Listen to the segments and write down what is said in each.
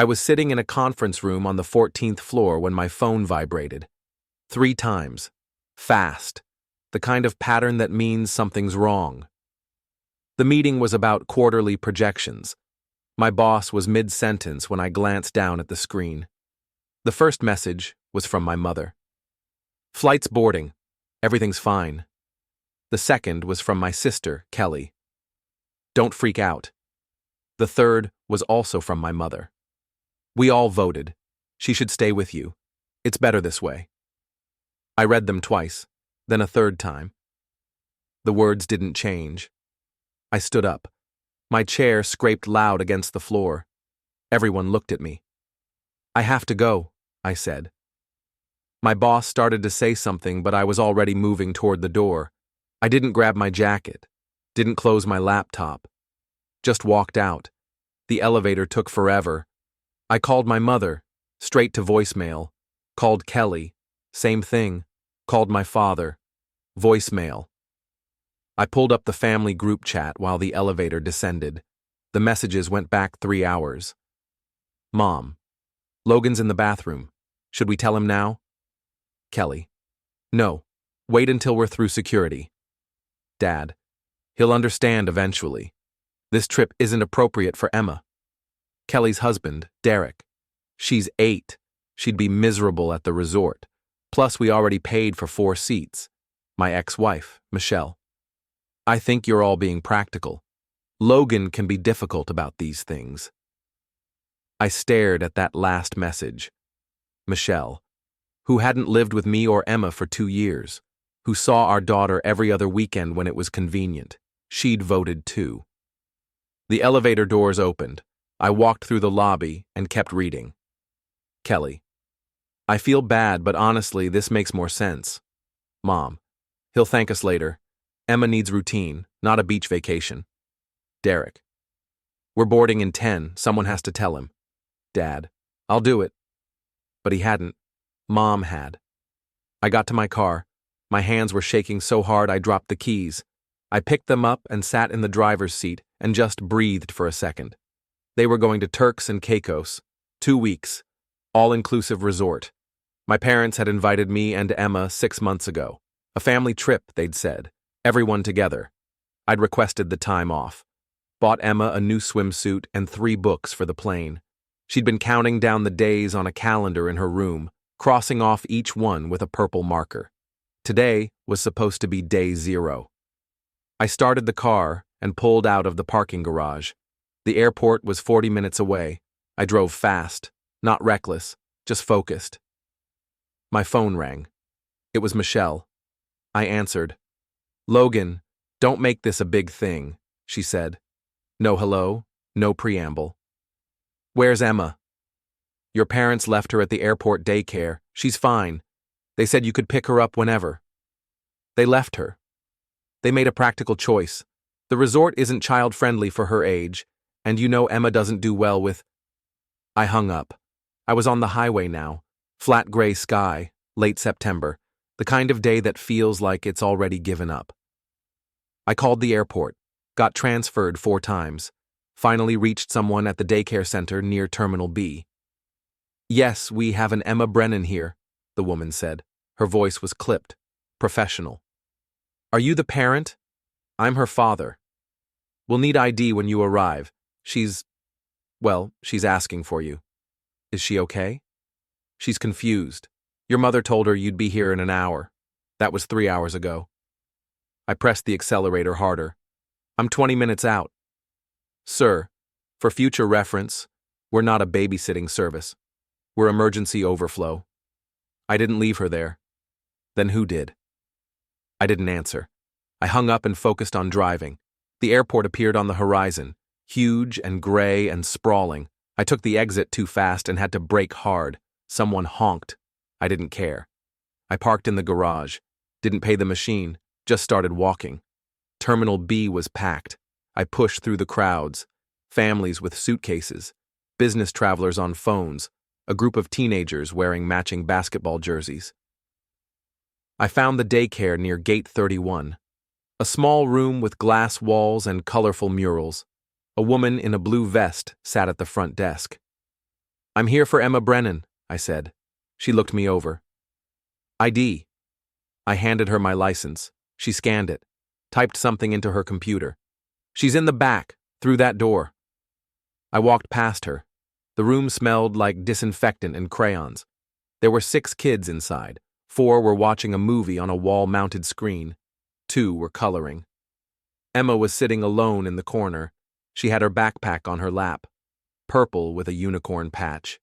I was sitting in a conference room on the 14th floor when my phone vibrated. 3 times. Fast. The kind of pattern that means something's wrong. The meeting was about quarterly projections. My boss was mid-sentence when I glanced down at the screen. The first message was from my mother. "Flight's boarding. Everything's fine." The second was from my sister, Kelly. "Don't freak out." The third was also from my mother. "We all voted. She should stay with you. It's better this way." I read them twice, then a third time. The words didn't change. I stood up. My chair scraped loud against the floor. Everyone looked at me. "I have to go," I said. My boss started to say something, but I was already moving toward the door. I didn't grab my jacket, didn't close my laptop. Just walked out. The elevator took forever. I called my mother, straight to voicemail. Called Kelly, same thing. Called my father, voicemail. I pulled up the family group chat while the elevator descended. The messages went back 3 hours. Mom, Logan's in the bathroom. Should we tell him now? Kelly, no, wait until we're through security. Dad, he'll understand eventually. This trip isn't appropriate for Emma. Kelly's husband, Derek. She's 8. She'd be miserable at the resort. Plus, we already paid for 4 seats. My ex-wife, Michelle. I think you're all being practical. Logan can be difficult about these things. I stared at that last message. Michelle, who hadn't lived with me or Emma for 2 years, who saw our daughter every other weekend when it was convenient. She'd voted too. The elevator doors opened. I walked through the lobby and kept reading. Kelly, I feel bad, but honestly, this makes more sense. Mom, he'll thank us later. Emma needs routine, not a beach vacation. Derek, we're boarding in 10. Someone has to tell him. Dad, I'll do it. But he hadn't. Mom had. I got to my car. My hands were shaking so hard I dropped the keys. I picked them up and sat in the driver's seat and just breathed for a second. They were going to Turks and Caicos. 2 weeks. All-inclusive resort. My parents had invited me and Emma 6 months ago. A family trip, they'd said. Everyone together. I'd requested the time off. Bought Emma a new swimsuit and 3 books for the plane. She'd been counting down the days on a calendar in her room, crossing off each one with a purple marker. Today was supposed to be day 0. I started the car and pulled out of the parking garage. The airport was 40 minutes away. I drove fast, not reckless, just focused. My phone rang. It was Michelle. I answered. Logan, don't make this a big thing, she said. No hello, no preamble. Where's Emma? Your parents left her at the airport daycare. She's fine. They said you could pick her up whenever. They left her. They made a practical choice. The resort isn't child-friendly for her age, and you know Emma doesn't do well with... I hung up. I was on the highway now. Flat gray sky, late September, the kind of day that feels like it's already given up. I called the airport, got transferred 4 times, finally reached someone at the daycare center near Terminal B. Yes, we have an Emma Brennan here, the woman said. Her voice was clipped, professional. Are you the parent? I'm her father. We'll need ID when you arrive. She's asking for you. Is she okay? She's confused. Your mother told her you'd be here in an hour. That was 3 hours ago. I pressed the accelerator harder. I'm 20 minutes out. Sir, for future reference, we're not a babysitting service. We're emergency overflow. I didn't leave her there. Then who did? I didn't answer. I hung up and focused on driving. The airport appeared on the horizon, huge and gray and sprawling. I took the exit too fast and had to brake hard. Someone honked. I didn't care. I parked in the garage, didn't pay the machine, just started walking. Terminal B was packed. I pushed through the crowds, families with suitcases, business travelers on phones, a group of teenagers wearing matching basketball jerseys. I found the daycare near Gate 31, a small room with glass walls and colorful murals. A woman in a blue vest sat at the front desk. I'm here for Emma Brennan, I said. She looked me over. ID. I handed her my license. She scanned it, typed something into her computer. She's in the back, through that door. I walked past her. The room smelled like disinfectant and crayons. There were 6 kids inside. 4 were watching a movie on a wall-mounted screen. 2 were coloring. Emma was sitting alone in the corner. She had her backpack on her lap, purple with a unicorn patch.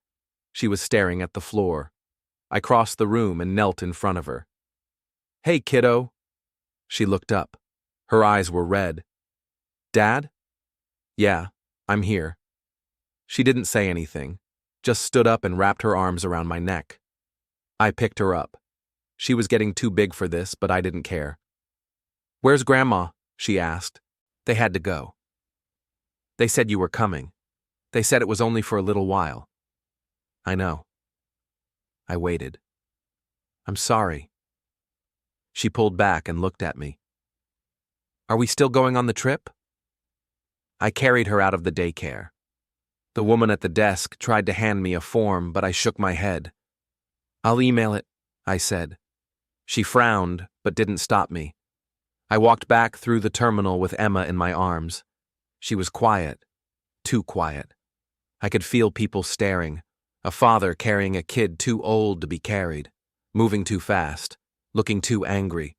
She was staring at the floor. I crossed the room and knelt in front of her. Hey, kiddo. She looked up. Her eyes were red. Dad? Yeah, I'm here. She didn't say anything, just stood up and wrapped her arms around my neck. I picked her up. She was getting too big for this, but I didn't care. Where's Grandma? She asked. They had to go. They said you were coming. They said it was only for a little while. I know. I waited. I'm sorry. She pulled back and looked at me. Are we still going on the trip? I carried her out of the daycare. The woman at the desk tried to hand me a form, but I shook my head. I'll email it, I said. She frowned, but didn't stop me. I walked back through the terminal with Emma in my arms. She was quiet, too quiet. I could feel people staring, a father carrying a kid too old to be carried, moving too fast, looking too angry.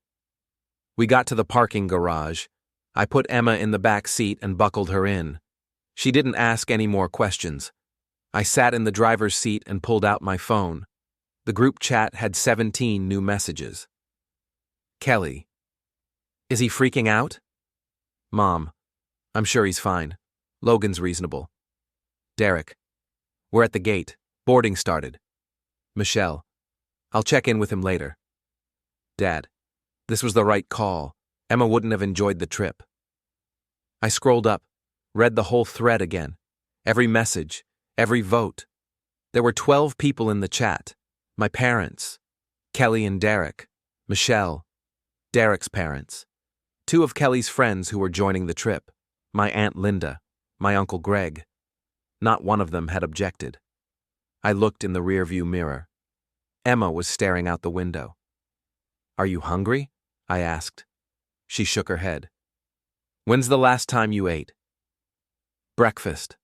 We got to the parking garage. I put Emma in the back seat and buckled her in. She didn't ask any more questions. I sat in the driver's seat and pulled out my phone. The group chat had 17 new messages. Kelly. Is he freaking out? Mom. I'm sure he's fine. Logan's reasonable. Derek. We're at the gate. Boarding started. Michelle. I'll check in with him later. Dad. This was the right call. Emma wouldn't have enjoyed the trip. I scrolled up, read the whole thread again. Every message, every vote. There were 12 people in the chat. My parents. Kelly and Derek. Michelle. Derek's parents. 2 of Kelly's friends who were joining the trip. My Aunt Linda. My Uncle Greg. Not one of them had objected. I looked in the rearview mirror. Emma was staring out the window. Are you hungry? I asked. She shook her head. When's the last time you ate? Breakfast.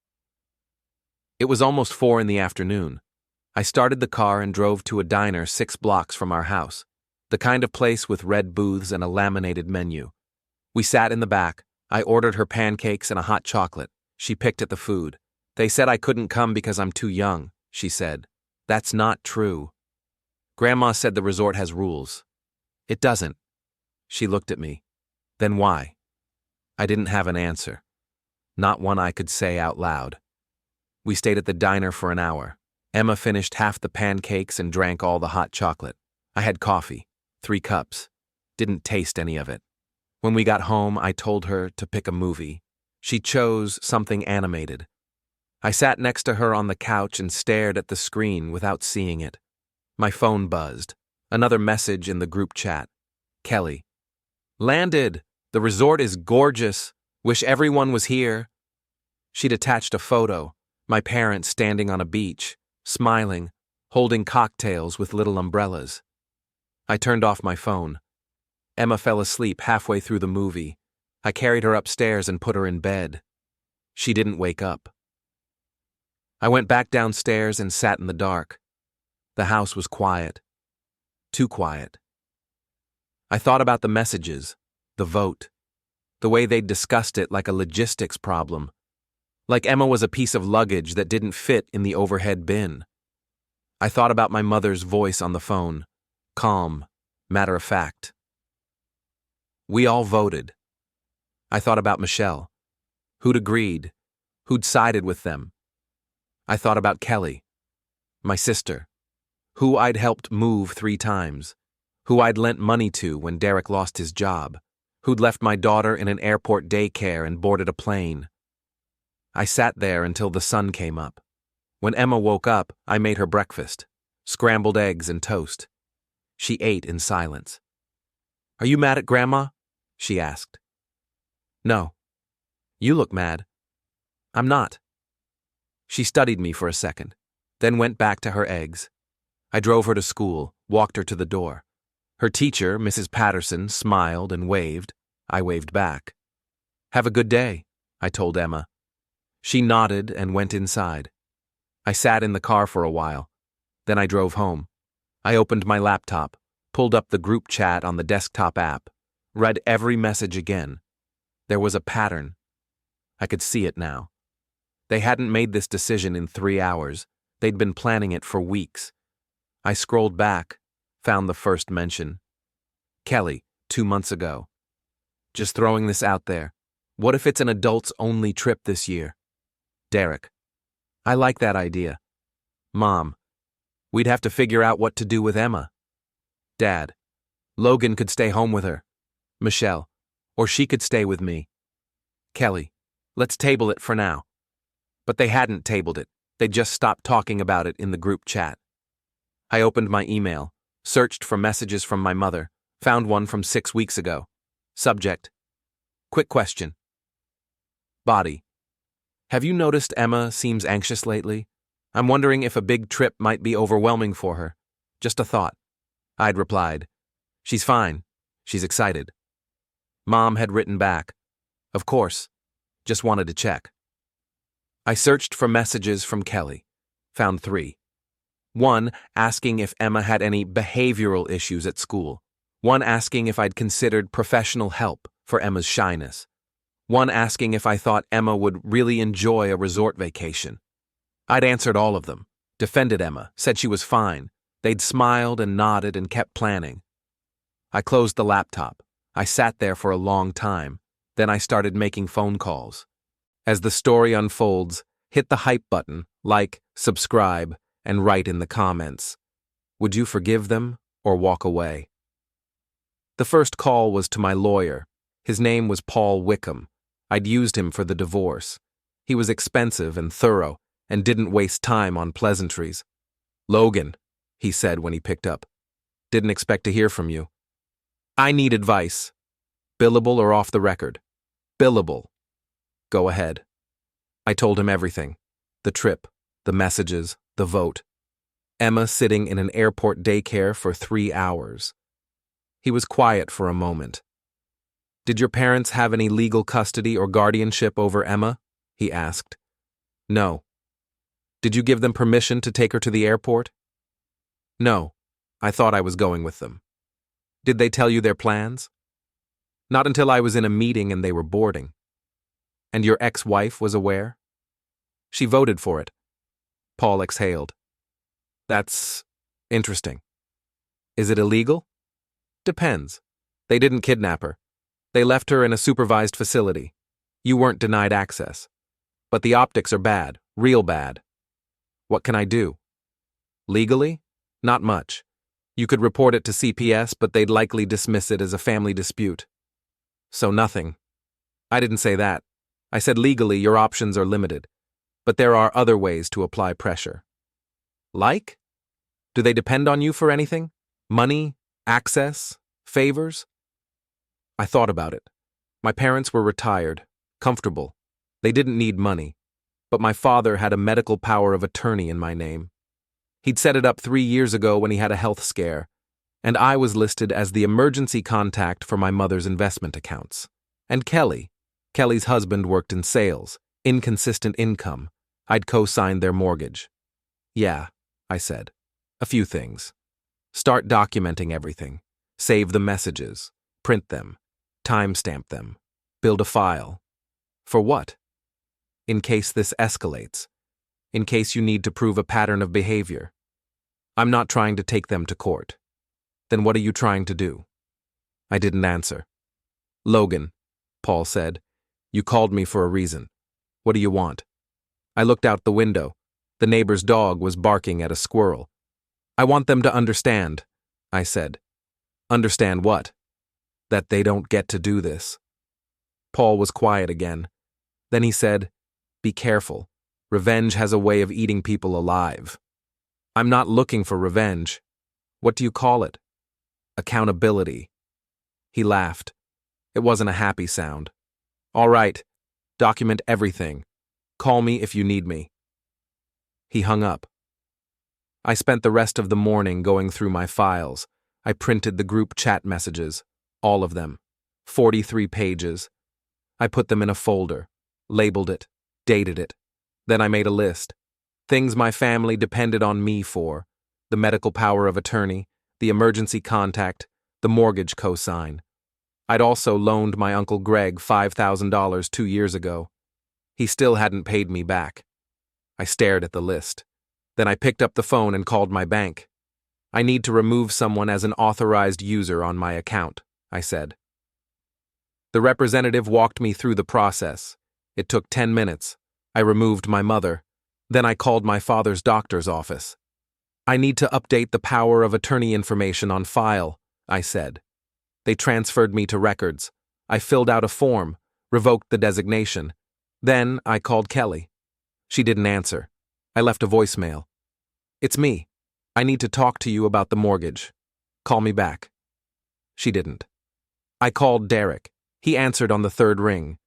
It was almost 4 in the afternoon. I started the car and drove to a diner 6 blocks from our house, the kind of place with red booths and a laminated menu. We sat in the back. I ordered her pancakes and a hot chocolate. She picked at the food. They said I couldn't come because I'm too young, she said. That's not true. Grandma said the resort has rules. It doesn't. She looked at me. Then why? I didn't have an answer. Not one I could say out loud. We stayed at the diner for an hour. Emma finished half the pancakes and drank all the hot chocolate. I had coffee, 3 cups. Didn't taste any of it. When we got home, I told her to pick a movie. She chose something animated. I sat next to her on the couch and stared at the screen without seeing it. My phone buzzed. Another message in the group chat. Kelly. Landed. The resort is gorgeous. Wish everyone was here. She'd attached a photo. My parents standing on a beach, smiling, holding cocktails with little umbrellas. I turned off my phone. Emma fell asleep halfway through the movie. I carried her upstairs and put her in bed. She didn't wake up. I went back downstairs and sat in the dark. The house was quiet. Too quiet. I thought about the messages, the vote, the way they'd discussed it like a logistics problem, like Emma was a piece of luggage that didn't fit in the overhead bin. I thought about my mother's voice on the phone, calm, matter of fact. We all voted. I thought about Michelle, who'd agreed, who'd sided with them. I thought about Kelly, my sister, who I'd helped move 3 times, who I'd lent money to when Derek lost his job, who'd left my daughter in an airport daycare and boarded a plane. I sat there until the sun came up. When Emma woke up, I made her breakfast, scrambled eggs and toast. She ate in silence. Are you mad at Grandma? She asked. No. You look mad. I'm not. She studied me for a second, then went back to her eggs. I drove her to school, walked her to the door. Her teacher, Mrs. Patterson, smiled and waved. I waved back. "Have a good day," I told Emma. She nodded and went inside. I sat in the car for a while. Then I drove home. I opened my laptop, pulled up the group chat on the desktop app, read every message again. There was a pattern. I could see it now. They hadn't made this decision in 3 hours. They'd been planning it for weeks. I scrolled back, found the first mention. Kelly, 2 months ago. Just throwing this out there. What if it's an adults-only trip this year? Derek. I like that idea. Mom. We'd have to figure out what to do with Emma. Dad. Logan could stay home with her. Michelle. Or she could stay with me. Kelly. Let's table it for now. But they hadn't tabled it. They'd just stopped talking about it in the group chat. I opened my email, searched for messages from my mother, found one from 6 weeks ago. Subject. Quick question. Body. Have you noticed Emma seems anxious lately? I'm wondering if a big trip might be overwhelming for her. Just a thought. I'd replied. She's fine. She's excited. Mom had written back. Of course. Just wanted to check. I searched for messages from Kelly. Found 3. One asking if Emma had any behavioral issues at school. One asking if I'd considered professional help for Emma's shyness. One asking if I thought Emma would really enjoy a resort vacation. I'd answered all of them, defended Emma, said she was fine. They'd smiled and nodded and kept planning. I closed the laptop. I sat there for a long time. Then I started making phone calls. As the story unfolds, hit the hype button, like, subscribe, and write in the comments. Would you forgive them or walk away? The first call was to my lawyer. His name was Paul Wickham. I'd used him for the divorce. He was expensive and thorough, and didn't waste time on pleasantries. Logan, he said when he picked up. Didn't expect to hear from you. I need advice. Billable or off the record? Billable. Go ahead. I told him everything. The trip, the messages, the vote. Emma sitting in an airport daycare for 3 hours. He was quiet for a moment. Did your parents have any legal custody or guardianship over Emma? He asked. No. Did you give them permission to take her to the airport? No. I thought I was going with them. Did they tell you their plans? Not until I was in a meeting and they were boarding. And your ex-wife was aware? She voted for it. Paul exhaled. That's interesting. Is it illegal? Depends. They didn't kidnap her. They left her in a supervised facility. You weren't denied access. But the optics are bad, real bad. What can I do? Legally? Not much. You could report it to CPS, but they'd likely dismiss it as a family dispute. So nothing. I didn't say that. I said legally your options are limited, but there are other ways to apply pressure. Like? Do they depend on you for anything? Money? Access? Favors? I thought about it. My parents were retired, comfortable. They didn't need money, but my father had a medical power of attorney in my name. He'd set it up 3 years ago when he had a health scare, and I was listed as the emergency contact for my mother's investment accounts. And Kelly's husband worked in sales, inconsistent income. I'd co-signed their mortgage. Yeah, I said. A few things. Start documenting everything. Save the messages. Print them. Timestamp them. Build a file. For what? In case this escalates. In case you need to prove a pattern of behavior. I'm not trying to take them to court. Then what are you trying to do? I didn't answer. Logan, Paul said, you called me for a reason. What do you want? I looked out the window. The neighbor's dog was barking at a squirrel. I want them to understand, I said. Understand what? That they don't get to do this. Paul was quiet again. Then he said, be careful. Revenge has a way of eating people alive. I'm not looking for revenge. What do you call it? Accountability. He laughed. It wasn't a happy sound. All right. Document everything. Call me if you need me. He hung up. I spent the rest of the morning going through my files. I printed the group chat messages, all of them, 43 pages. I put them in a folder, labeled it, dated it. Then I made a list. Things my family depended on me for: the medical power of attorney, the emergency contact, the mortgage cosign. I'd also loaned my Uncle Greg $5,000 2 years ago. He still hadn't paid me back. I stared at the list. Then I picked up the phone and called my bank. I need to remove someone as an authorized user on my account, I said. The representative walked me through the process. It took 10 minutes. I removed my mother. Then I called my father's doctor's office. I need to update the power of attorney information on file, I said. They transferred me to records. I filled out a form, revoked the designation. Then I called Kelly. She didn't answer. I left a voicemail. It's me. I need to talk to you about the mortgage. Call me back. She didn't. I called Derek. He answered on the third ring.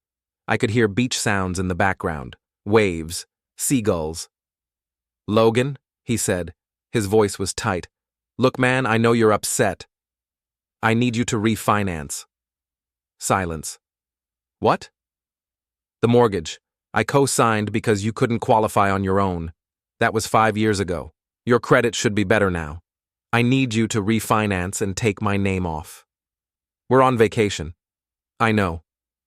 I could hear beach sounds in the background, waves, seagulls. Logan, he said. His voice was tight. Look, man, I know you're upset. I need you to refinance. Silence. What? The mortgage. I co-signed because you couldn't qualify on your own. That was 5 years ago. Your credit should be better now. I need you to refinance and take my name off. We're on vacation. I know.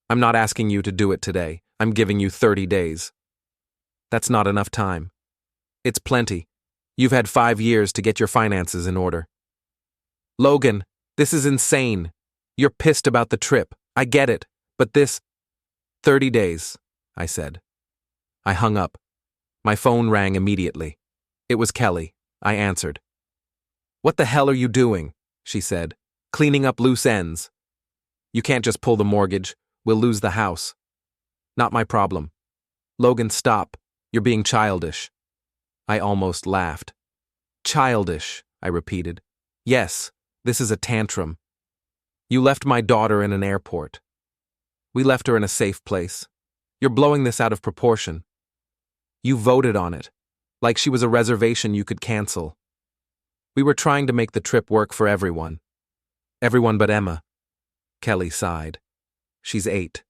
I'm not asking you to do it today. I'm giving you 30 days. That's not enough time. It's plenty. You've had 5 years to get your finances in order. Logan, this is insane. You're pissed about the trip. I get it. But this... 30 days, I said. I hung up. My phone rang immediately. It was Kelly. I answered. What the hell are you doing? She said. Cleaning up loose ends. You can't just pull the mortgage. We'll lose the house. Not my problem. Logan, stop. You're being childish. I almost laughed. Childish, I repeated. Yes, this is a tantrum. You left my daughter in an airport. We left her in a safe place. You're blowing this out of proportion. You voted on it, like she was a reservation you could cancel. We were trying to make the trip work for everyone. Everyone but Emma. Kelly sighed. She's 8.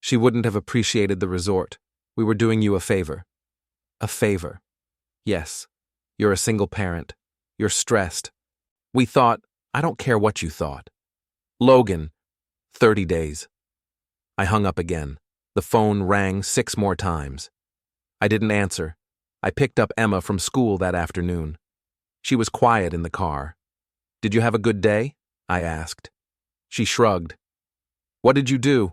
She wouldn't have appreciated the resort. We were doing you a favor. A favor. Yes, you're a single parent. You're stressed. We thought, I don't care what you thought. Logan, 30 days. I hung up again. The phone rang 6 more times. I didn't answer. I picked up Emma from school that afternoon. She was quiet in the car. Did you have a good day? I asked. She shrugged. What did you do?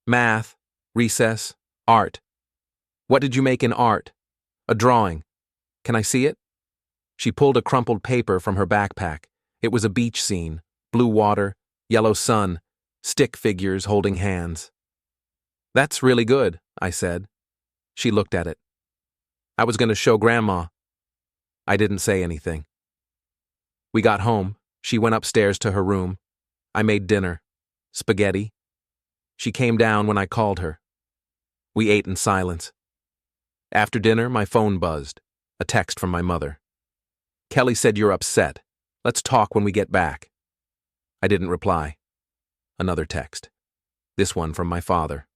Math, recess, art. What did you make in art? A drawing. Can I see it? She pulled a crumpled paper from her backpack. It was a beach scene, blue water, yellow sun, stick figures holding hands. That's really good, I said. She looked at it. I was going to show Grandma. I didn't say anything. We got home. She went upstairs to her room. I made dinner. Spaghetti. She came down when I called her. We ate in silence. After dinner, my phone buzzed. A text from my mother. Kelly said you're upset. Let's talk when we get back. I didn't reply. Another text. This one from my father.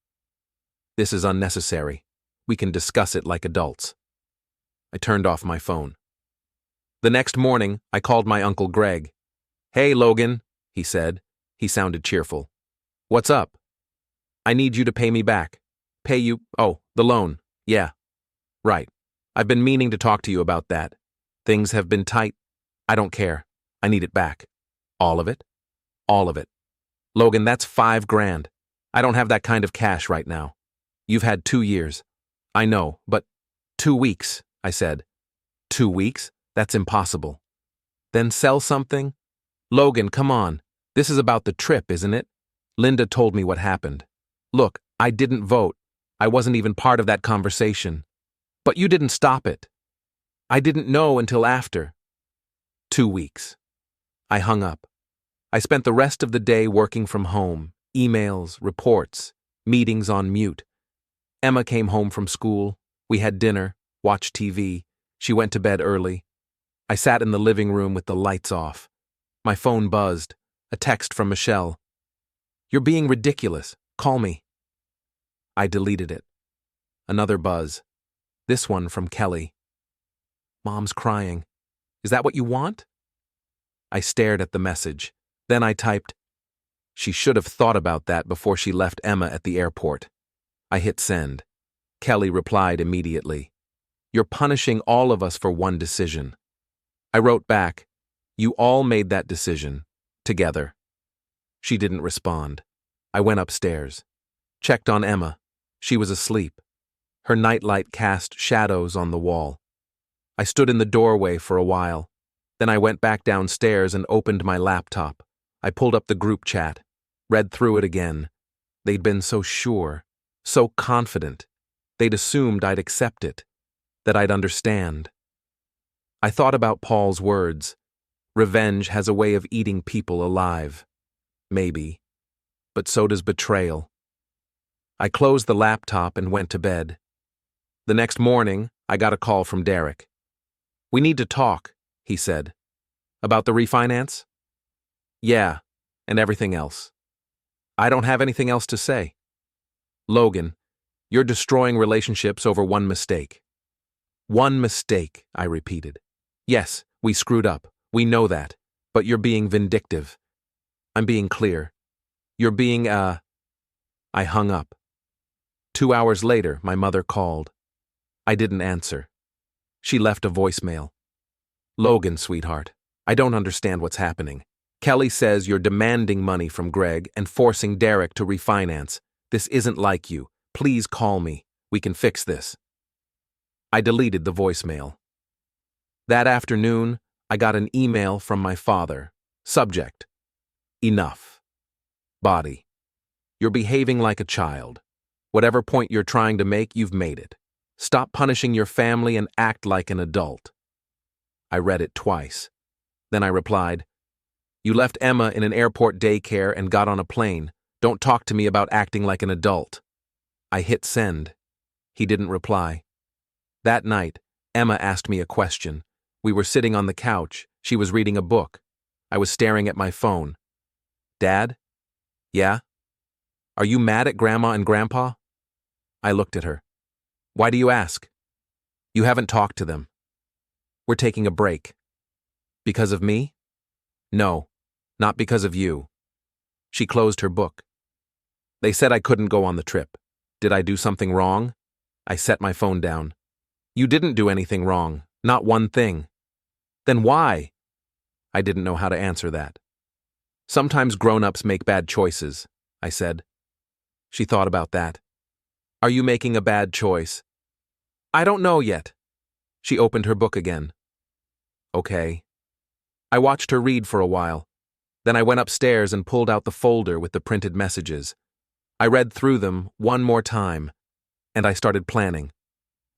This is unnecessary. We can discuss it like adults. I turned off my phone. The next morning, I called my Uncle Greg. Hey, Logan, he said. He sounded cheerful. What's up? I need you to pay me back. Pay you? Oh, the loan. Yeah. Right. I've been meaning to talk to you about that. Things have been tight. I don't care. I need it back. All of it? All of it. Logan, that's $5,000. I don't have that kind of cash right now. You've had 2 years. I know, but 2 weeks, I said. 2 weeks? That's impossible. Then sell something? Logan, come on. This is about the trip, isn't it? Linda told me what happened. Look, I didn't vote. I wasn't even part of that conversation. But you didn't stop it. I didn't know until after. 2 weeks. I hung up. I spent the rest of the day working from home, emails, reports, meetings on mute. Emma came home from school. We had dinner, watched TV. She went to bed early. I sat in the living room with the lights off. My phone buzzed. A text from Michelle. "You're being ridiculous. Call me." I deleted it. Another buzz. This one from Kelly. "Mom's crying. Is that what you want?" I stared at the message. Then I typed, "She should have thought about that before she left Emma at the airport." I hit send. Kelly replied immediately. "You're punishing all of us for one decision." I wrote back, "You all made that decision. Together." She didn't respond. I went upstairs. Checked on Emma. She was asleep. Her nightlight cast shadows on the wall. I stood in the doorway for a while. Then I went back downstairs and opened my laptop. I pulled up the group chat, read through it again. They'd been so sure, so confident. They'd assumed I'd accept it, that I'd understand. I thought about Paul's words. Revenge has a way of eating people alive. Maybe. But so does betrayal. I closed the laptop and went to bed. The next morning, I got a call from Derek. "We need to talk," he said. "About the refinance?" "Yeah, and everything else." "I don't have anything else to say." "Logan, you're destroying relationships over one mistake." "One mistake," I repeated. "Yes, we screwed up. We know that. But you're being vindictive." "I'm being clear. You're being, I hung up. 2 hours later, my mother called. I didn't answer. She left a voicemail. "Logan, sweetheart, I don't understand what's happening. Kelly says you're demanding money from Greg and forcing Derek to refinance. This isn't like you. Please call me. We can fix this." I deleted the voicemail. That afternoon, I got an email from my father. Subject: Enough. Body: You're behaving like a child. Whatever point you're trying to make, you've made it. Stop punishing your family and act like an adult. I read it twice. Then I replied, "You left Emma in an airport daycare and got on a plane. Don't talk to me about acting like an adult." I hit send. He didn't reply. That night, Emma asked me a question. We were sitting on the couch. She was reading a book. I was staring at my phone. "Dad?" "Yeah?" "Are you mad at Grandma and Grandpa?" I looked at her. "Why do you ask?" "You haven't talked to them." "We're taking a break." "Because of me?" "No, not because of you." She closed her book. "They said I couldn't go on the trip. Did I do something wrong?" I set my phone down. "You didn't do anything wrong, not one thing." "Then why?" I didn't know how to answer that. "Sometimes grown-ups make bad choices," I said. She thought about that. "Are you making a bad choice?" "I don't know yet." She opened her book again. "Okay." I watched her read for a while. Then I went upstairs and pulled out the folder with the printed messages. I read through them one more time, and I started planning.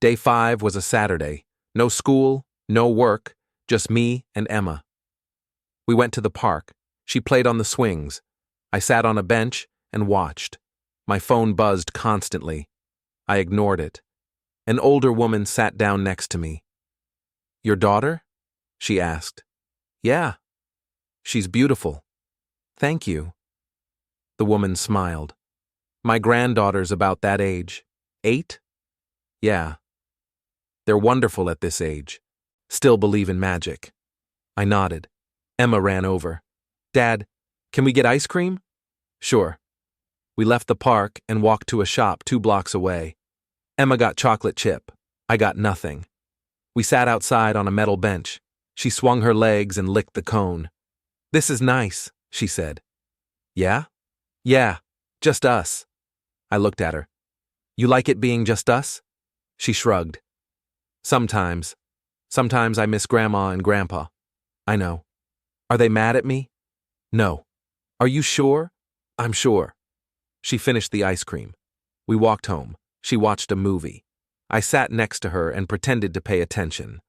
Day 5 was a Saturday. No school, no work, just me and Emma. We went to the park. She played on the swings. I sat on a bench and watched. My phone buzzed constantly. I ignored it. An older woman sat down next to me. "Your daughter?" she asked. "Yeah." "She's beautiful." "Thank you." The woman smiled. "My granddaughter's about that age. 8? "Yeah." "They're wonderful at this age. Still believe in magic." I nodded. Emma ran over. "Dad, can we get ice cream?" "Sure." We left the park and walked to a shop 2 blocks away. Emma got chocolate chip. I got nothing. We sat outside on a metal bench. She swung her legs and licked the cone. "This is nice," she said. "Yeah?" "Yeah, just us." I looked at her. "You like it being just us?" She shrugged. Sometimes. Sometimes I miss Grandma and Grandpa." "I know." "Are they mad at me?" "No." "Are you sure?" "I'm sure." She finished the ice cream. We walked home. She watched a movie. I sat next to her and pretended to pay attention.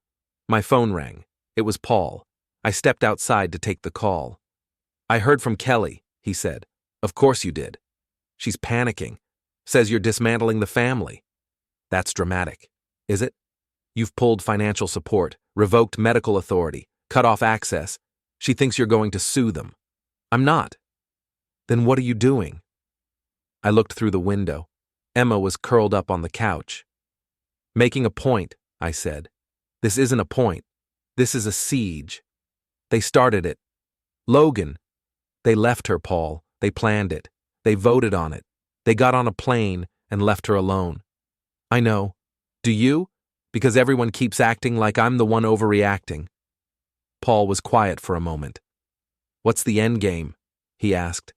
My phone rang. It was Paul. I stepped outside to take the call. "I heard from Kelly," he said. "Of course you did." "She's panicking. Says you're dismantling the family." "That's dramatic. Is it?" You've pulled financial support, revoked medical authority, cut off access. She thinks you're going to sue them. I'm not. Then what are you doing? I looked through the window. Emma was curled up on the couch. Making a point, I said. This isn't a point. This is a siege. They started it. Logan. They left her, Paul. They planned it. They voted on it. They got on a plane and left her alone. I know. Do you? Because everyone keeps acting like I'm the one overreacting. Paul was quiet for a moment. What's the end game? He asked.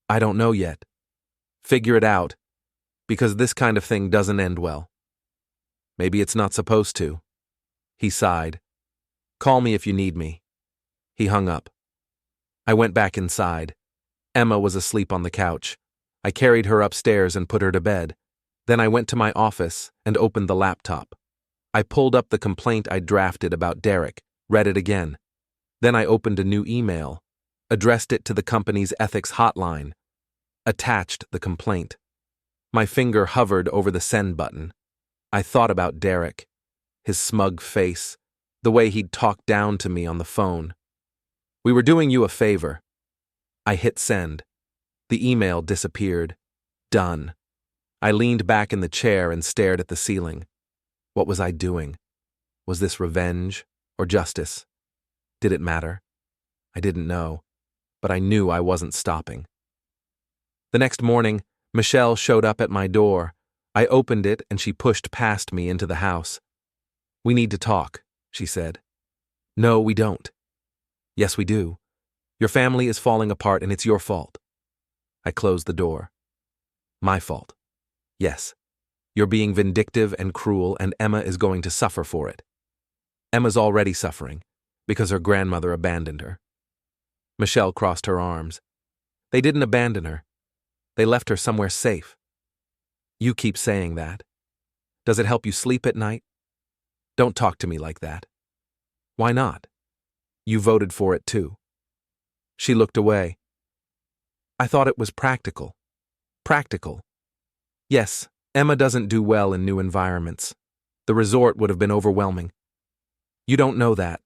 I don't know yet. Figure it out. Because this kind of thing doesn't end well. Maybe it's not supposed to. He sighed. Call me if you need me. He hung up. I went back inside. Emma was asleep on the couch. I carried her upstairs and put her to bed. Then I went to my office and opened the laptop. I pulled up the complaint I'd drafted about Derek, read it again. Then I opened a new email, addressed it to the company's ethics hotline, attached the complaint. My finger hovered over the send button. I thought about Derek, his smug face, the way he'd talked down to me on the phone. We were doing you a favor. I hit send. The email disappeared. Done. I leaned back in the chair and stared at the ceiling. What was I doing? Was this revenge or justice? Did it matter? I didn't know, but I knew I wasn't stopping. The next morning, Michelle showed up at my door. I opened it and she pushed past me into the house. We need to talk, she said. No, we don't. Yes, we do. Your family is falling apart and it's your fault. I closed the door. My fault. Yes. You're being vindictive and cruel and Emma is going to suffer for it. Emma's already suffering because her grandmother abandoned her. Michelle crossed her arms. They didn't abandon her. They left her somewhere safe. You keep saying that. Does it help you sleep at night? Don't talk to me like that. Why not? You voted for it too. She looked away. I thought it was practical. Practical. Yes, Emma doesn't do well in new environments. The resort would have been overwhelming. You don't know that.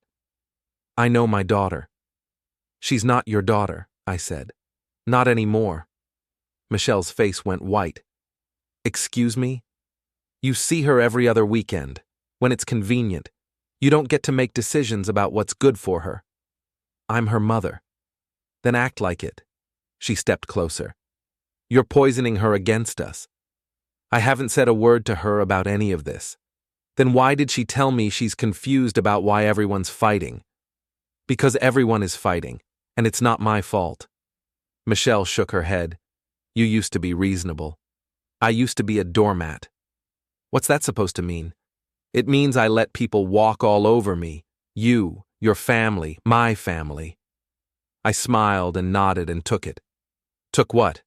I know my daughter. She's not your daughter, I said. Not anymore. Michelle's face went white. Excuse me? You see her every other weekend, when it's convenient. You don't get to make decisions about what's good for her. I'm her mother. Then act like it. She stepped closer. You're poisoning her against us. I haven't said a word to her about any of this. Then why did she tell me she's confused about why everyone's fighting? Because everyone is fighting, and it's not my fault. Michelle shook her head. You used to be reasonable. I used to be a doormat. What's that supposed to mean? It means I let people walk all over me. You, your family, my family. I smiled and nodded and took it. Took what?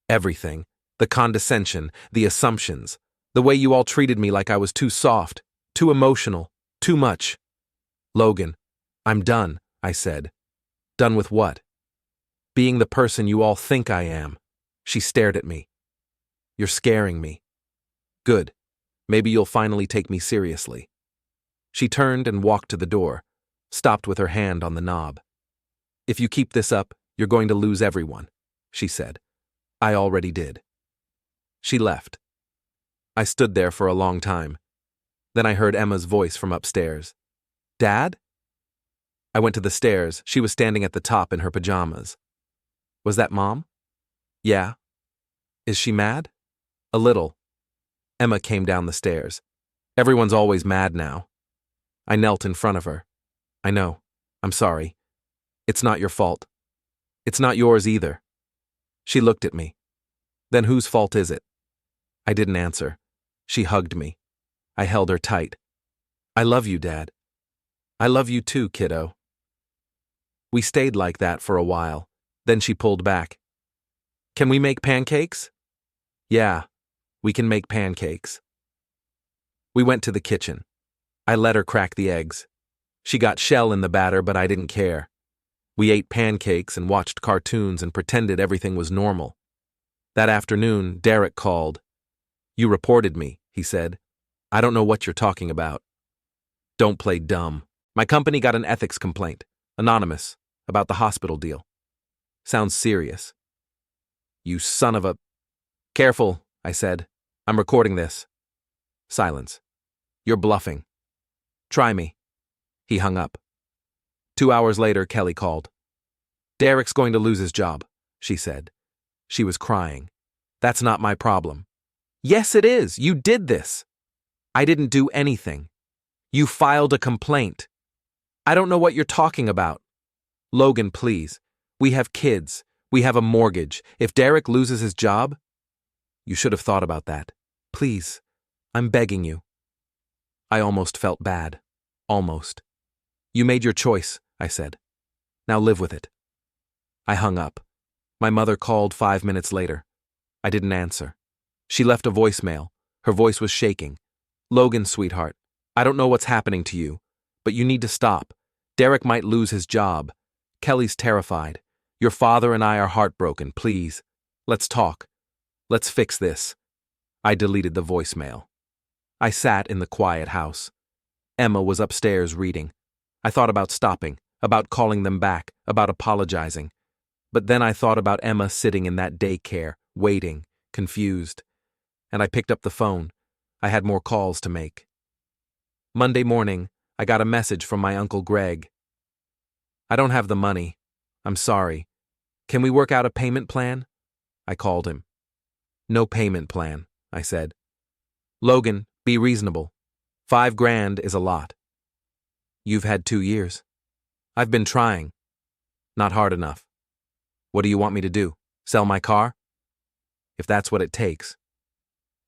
Everything. The condescension, the assumptions, the way you all treated me like I was too soft, too emotional, too much. Logan, I'm done, I said. Done with what? Being the person you all think I am. She stared at me. You're scaring me. Good. Maybe you'll finally take me seriously. She turned and walked to the door, stopped with her hand on the knob. If you keep this up, you're going to lose everyone, she said. I already did. She left. I stood there for a long time. Then I heard Emma's voice from upstairs. Dad? I went to the stairs. She was standing at the top in her pajamas. Was that Mom? Yeah. Is she mad? A little. Emma came down the stairs. Everyone's always mad now. I knelt in front of her. I know. I'm sorry. It's not your fault. It's not yours either. She looked at me. Then whose fault is it? I didn't answer. She hugged me. I held her tight. I love you, Dad. I love you too, kiddo. We stayed like that for a while. Then she pulled back. Can we make pancakes? Yeah, we can make pancakes. We went to the kitchen. I let her crack the eggs. She got shell in the batter, but I didn't care. We ate pancakes and watched cartoons and pretended everything was normal. That afternoon, Derek called. You reported me, he said. I don't know what you're talking about. Don't play dumb. My company got an ethics complaint, anonymous, about the hospital deal. Sounds serious. You son of a... Careful, I said. I'm recording this. Silence. You're bluffing. Try me. He hung up. 2 hours later, Kelly called. Derek's going to lose his job, she said. She was crying. That's not my problem. Yes, it is. You did this. I didn't do anything. You filed a complaint. I don't know what you're talking about. Logan, please. We have kids. We have a mortgage. If Derek loses his job... You should have thought about that. Please. I'm begging you. I almost felt bad. Almost. You made your choice, I said. Now live with it. I hung up. My mother called 5 minutes later. I didn't answer. She left a voicemail. Her voice was shaking. Logan, sweetheart, I don't know what's happening to you, but you need to stop. Derek might lose his job. Kelly's terrified. Your father and I are heartbroken. Please. Let's talk. Let's fix this. I deleted the voicemail. I sat in the quiet house. Emma was upstairs reading. I thought about stopping, about calling them back, about apologizing. But then I thought about Emma sitting in that daycare, waiting, confused. And I picked up the phone. I had more calls to make. Monday morning, I got a message from my Uncle Greg. I don't have the money. I'm sorry. Can we work out a payment plan? I called him. No payment plan, I said. Logan, be reasonable. $5,000 is a lot. You've had 2 years. I've been trying. Not hard enough. What do you want me to do? Sell my car? If that's what it takes.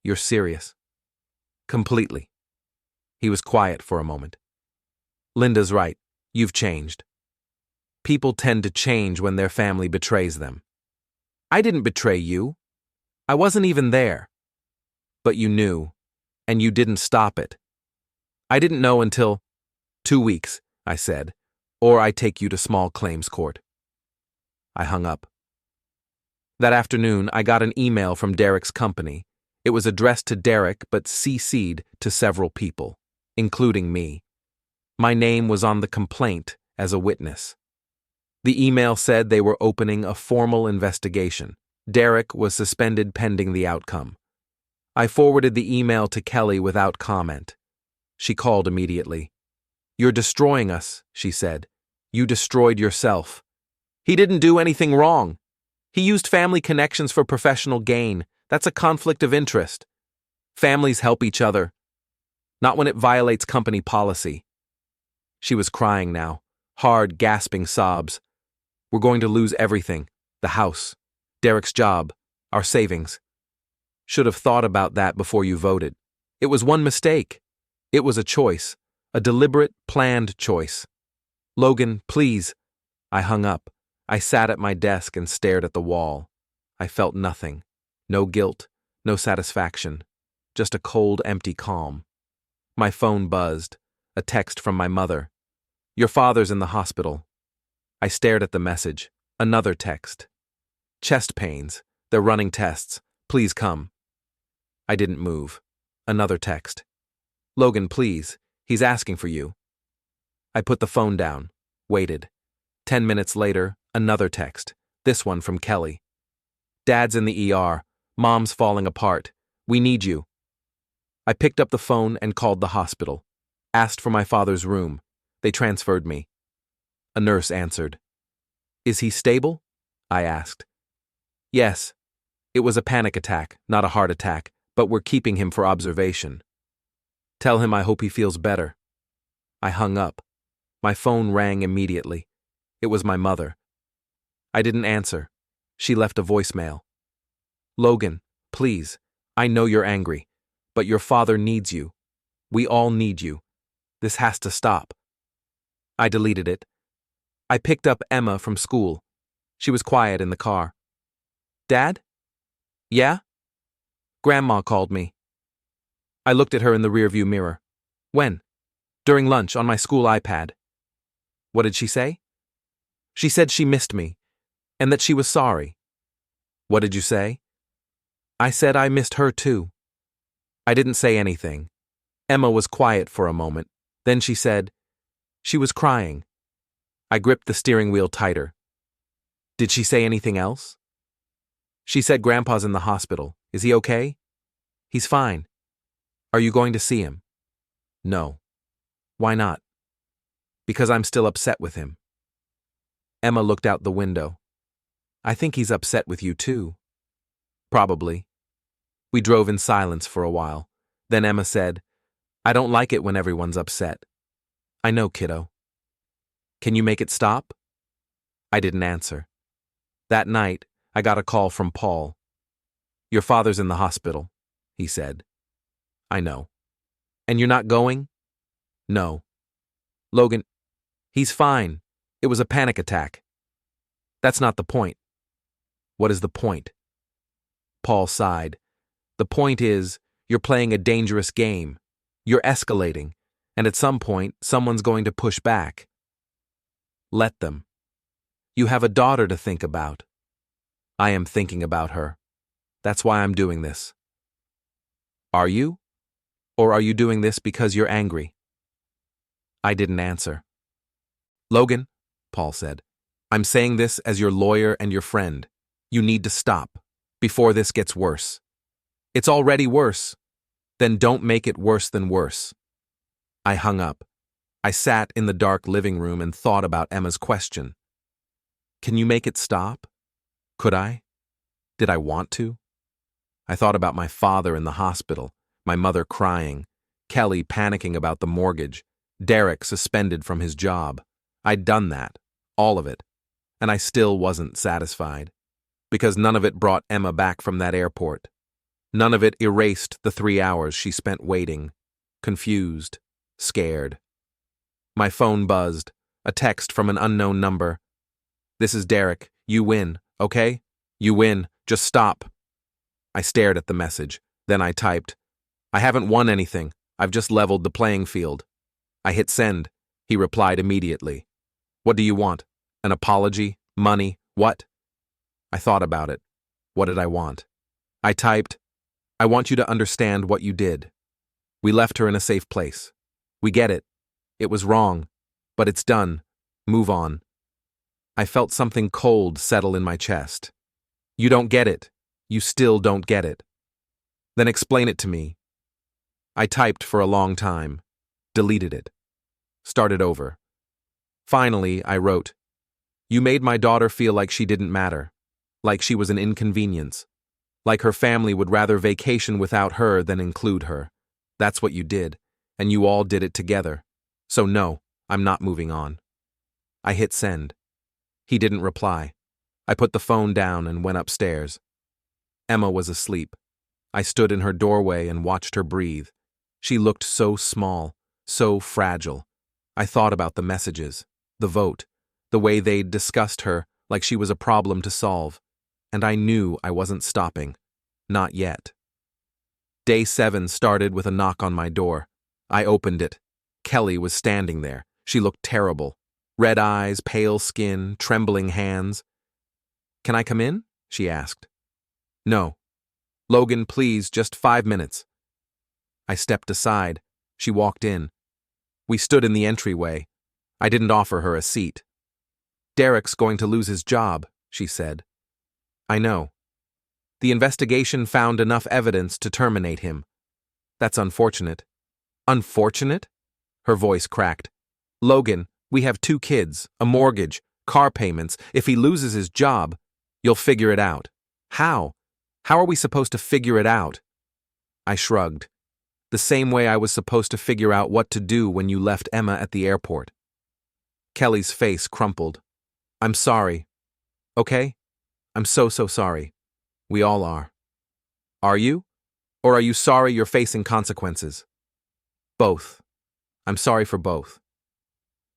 You're serious. Completely. He was quiet for a moment. Linda's right. You've changed. People tend to change when their family betrays them. I didn't betray you. I wasn't even there. But you knew, and you didn't stop it. I didn't know until 2 weeks, I said, or I take you to small claims court. I hung up. That afternoon, I got an email from Derek's company. It was addressed to Derek but CC'd to several people, including me. My name was on the complaint as a witness. The email said they were opening a formal investigation. Derek was suspended pending the outcome. I forwarded the email to Kelly without comment. She called immediately. You're destroying us, she said. You destroyed yourself. He didn't do anything wrong. He used family connections for professional gain. That's a conflict of interest. Families help each other. Not when it violates company policy. She was crying now, hard, gasping sobs. We're going to lose everything. The house, Derek's job, our savings. Should have thought about that before you voted. It was one mistake. It was a choice, a deliberate, planned choice. Logan, please. I hung up. I sat at my desk and stared at the wall. I felt nothing. No guilt, no satisfaction. Just a cold, empty calm. My phone buzzed. A text from my mother. Your father's in the hospital. I stared at the message. Another text. Chest pains. They're running tests. Please come. I didn't move. Another text. Logan, please. He's asking for you. I put the phone down. Waited. 10 minutes later, another text. This one from Kelly. Dad's in the ER. Mom's falling apart. We need you. I picked up the phone and called the hospital. Asked for my father's room. They transferred me. A nurse answered. Is he stable? I asked. Yes. It was a panic attack, not a heart attack, but we're keeping him for observation. Tell him I hope he feels better. I hung up. My phone rang immediately. It was my mother. I didn't answer. She left a voicemail. Logan, please. I know you're angry, but your father needs you. We all need you. This has to stop. I deleted it. I picked up Emma from school. She was quiet in the car. Dad? Yeah? Grandma called me. I looked at her in the rearview mirror. When? During lunch on my school iPad. What did she say? She said she missed me, and that she was sorry. What did you say? I said I missed her too. I didn't say anything. Emma was quiet for a moment. Then she said, she was crying. I gripped the steering wheel tighter. Did she say anything else? She said Grandpa's in the hospital. Is he okay? He's fine. Are you going to see him? No. Why not? Because I'm still upset with him. Emma looked out the window. I think he's upset with you too. Probably. We drove in silence for a while. Then Emma said, I don't like it when everyone's upset. I know, kiddo. Can you make it stop? I didn't answer. That night, I got a call from Paul. Your father's in the hospital, he said. I know. And you're not going? No. Logan, he's fine. It was a panic attack. That's not the point. What is the point? Paul sighed. The point is, you're playing a dangerous game. You're escalating, and at some point, someone's going to push back. Let them. You have a daughter to think about. I am thinking about her. That's why I'm doing this. Are you? Or are you doing this because you're angry? I didn't answer. Logan, Paul said, I'm saying this as your lawyer and your friend. You need to stop, before this gets worse. It's already worse. Then don't make it worse than worse. I hung up. I sat in the dark living room and thought about Emma's question. Can you make it stop? Could I? Did I want to? I thought about my father in the hospital, my mother crying, Kelly panicking about the mortgage, Derek suspended from his job. I'd done that, all of it, and I still wasn't satisfied, because none of it brought Emma back from that airport. None of it erased the 3 hours she spent waiting, confused, scared. My phone buzzed, a text from an unknown number. This is Derek. You win, okay? You win. Just stop. I stared at the message. Then I typed, I haven't won anything. I've just leveled the playing field. I hit send. He replied immediately. What do you want? An apology? Money? What? I thought about it. What did I want? I typed, I want you to understand what you did. We left her in a safe place. We get it. It was wrong. But it's done. Move on. I felt something cold settle in my chest. You don't get it. You still don't get it. Then explain it to me. I typed for a long time. Deleted it. Started over. Finally, I wrote, You made my daughter feel like she didn't matter. Like she was an inconvenience. Like her family would rather vacation without her than include her. That's what you did, and you all did it together. So no, I'm not moving on. I hit send. He didn't reply. I put the phone down and went upstairs. Emma was asleep. I stood in her doorway and watched her breathe. She looked so small, so fragile. I thought about the messages, the vote, the way they'd discussed her like she was a problem to solve. And I knew I wasn't stopping. Not yet. Day 7 started with a knock on my door. I opened it. Kelly was standing there. She looked terrible. Red eyes, pale skin, trembling hands. Can I come in? She asked. No. Logan, please, just 5 minutes. I stepped aside. She walked in. We stood in the entryway. I didn't offer her a seat. Derek's going to lose his job, she said. I know. The investigation found enough evidence to terminate him. That's unfortunate. Unfortunate? Her voice cracked. Logan, we have 2 kids, a mortgage, car payments. If he loses his job, you'll figure it out. How? How are we supposed to figure it out? I shrugged. The same way I was supposed to figure out what to do when you left Emma at the airport. Kelly's face crumpled. I'm sorry. Okay? I'm so sorry. We all are. Are you? Or are you sorry you're facing consequences? Both. I'm sorry for both.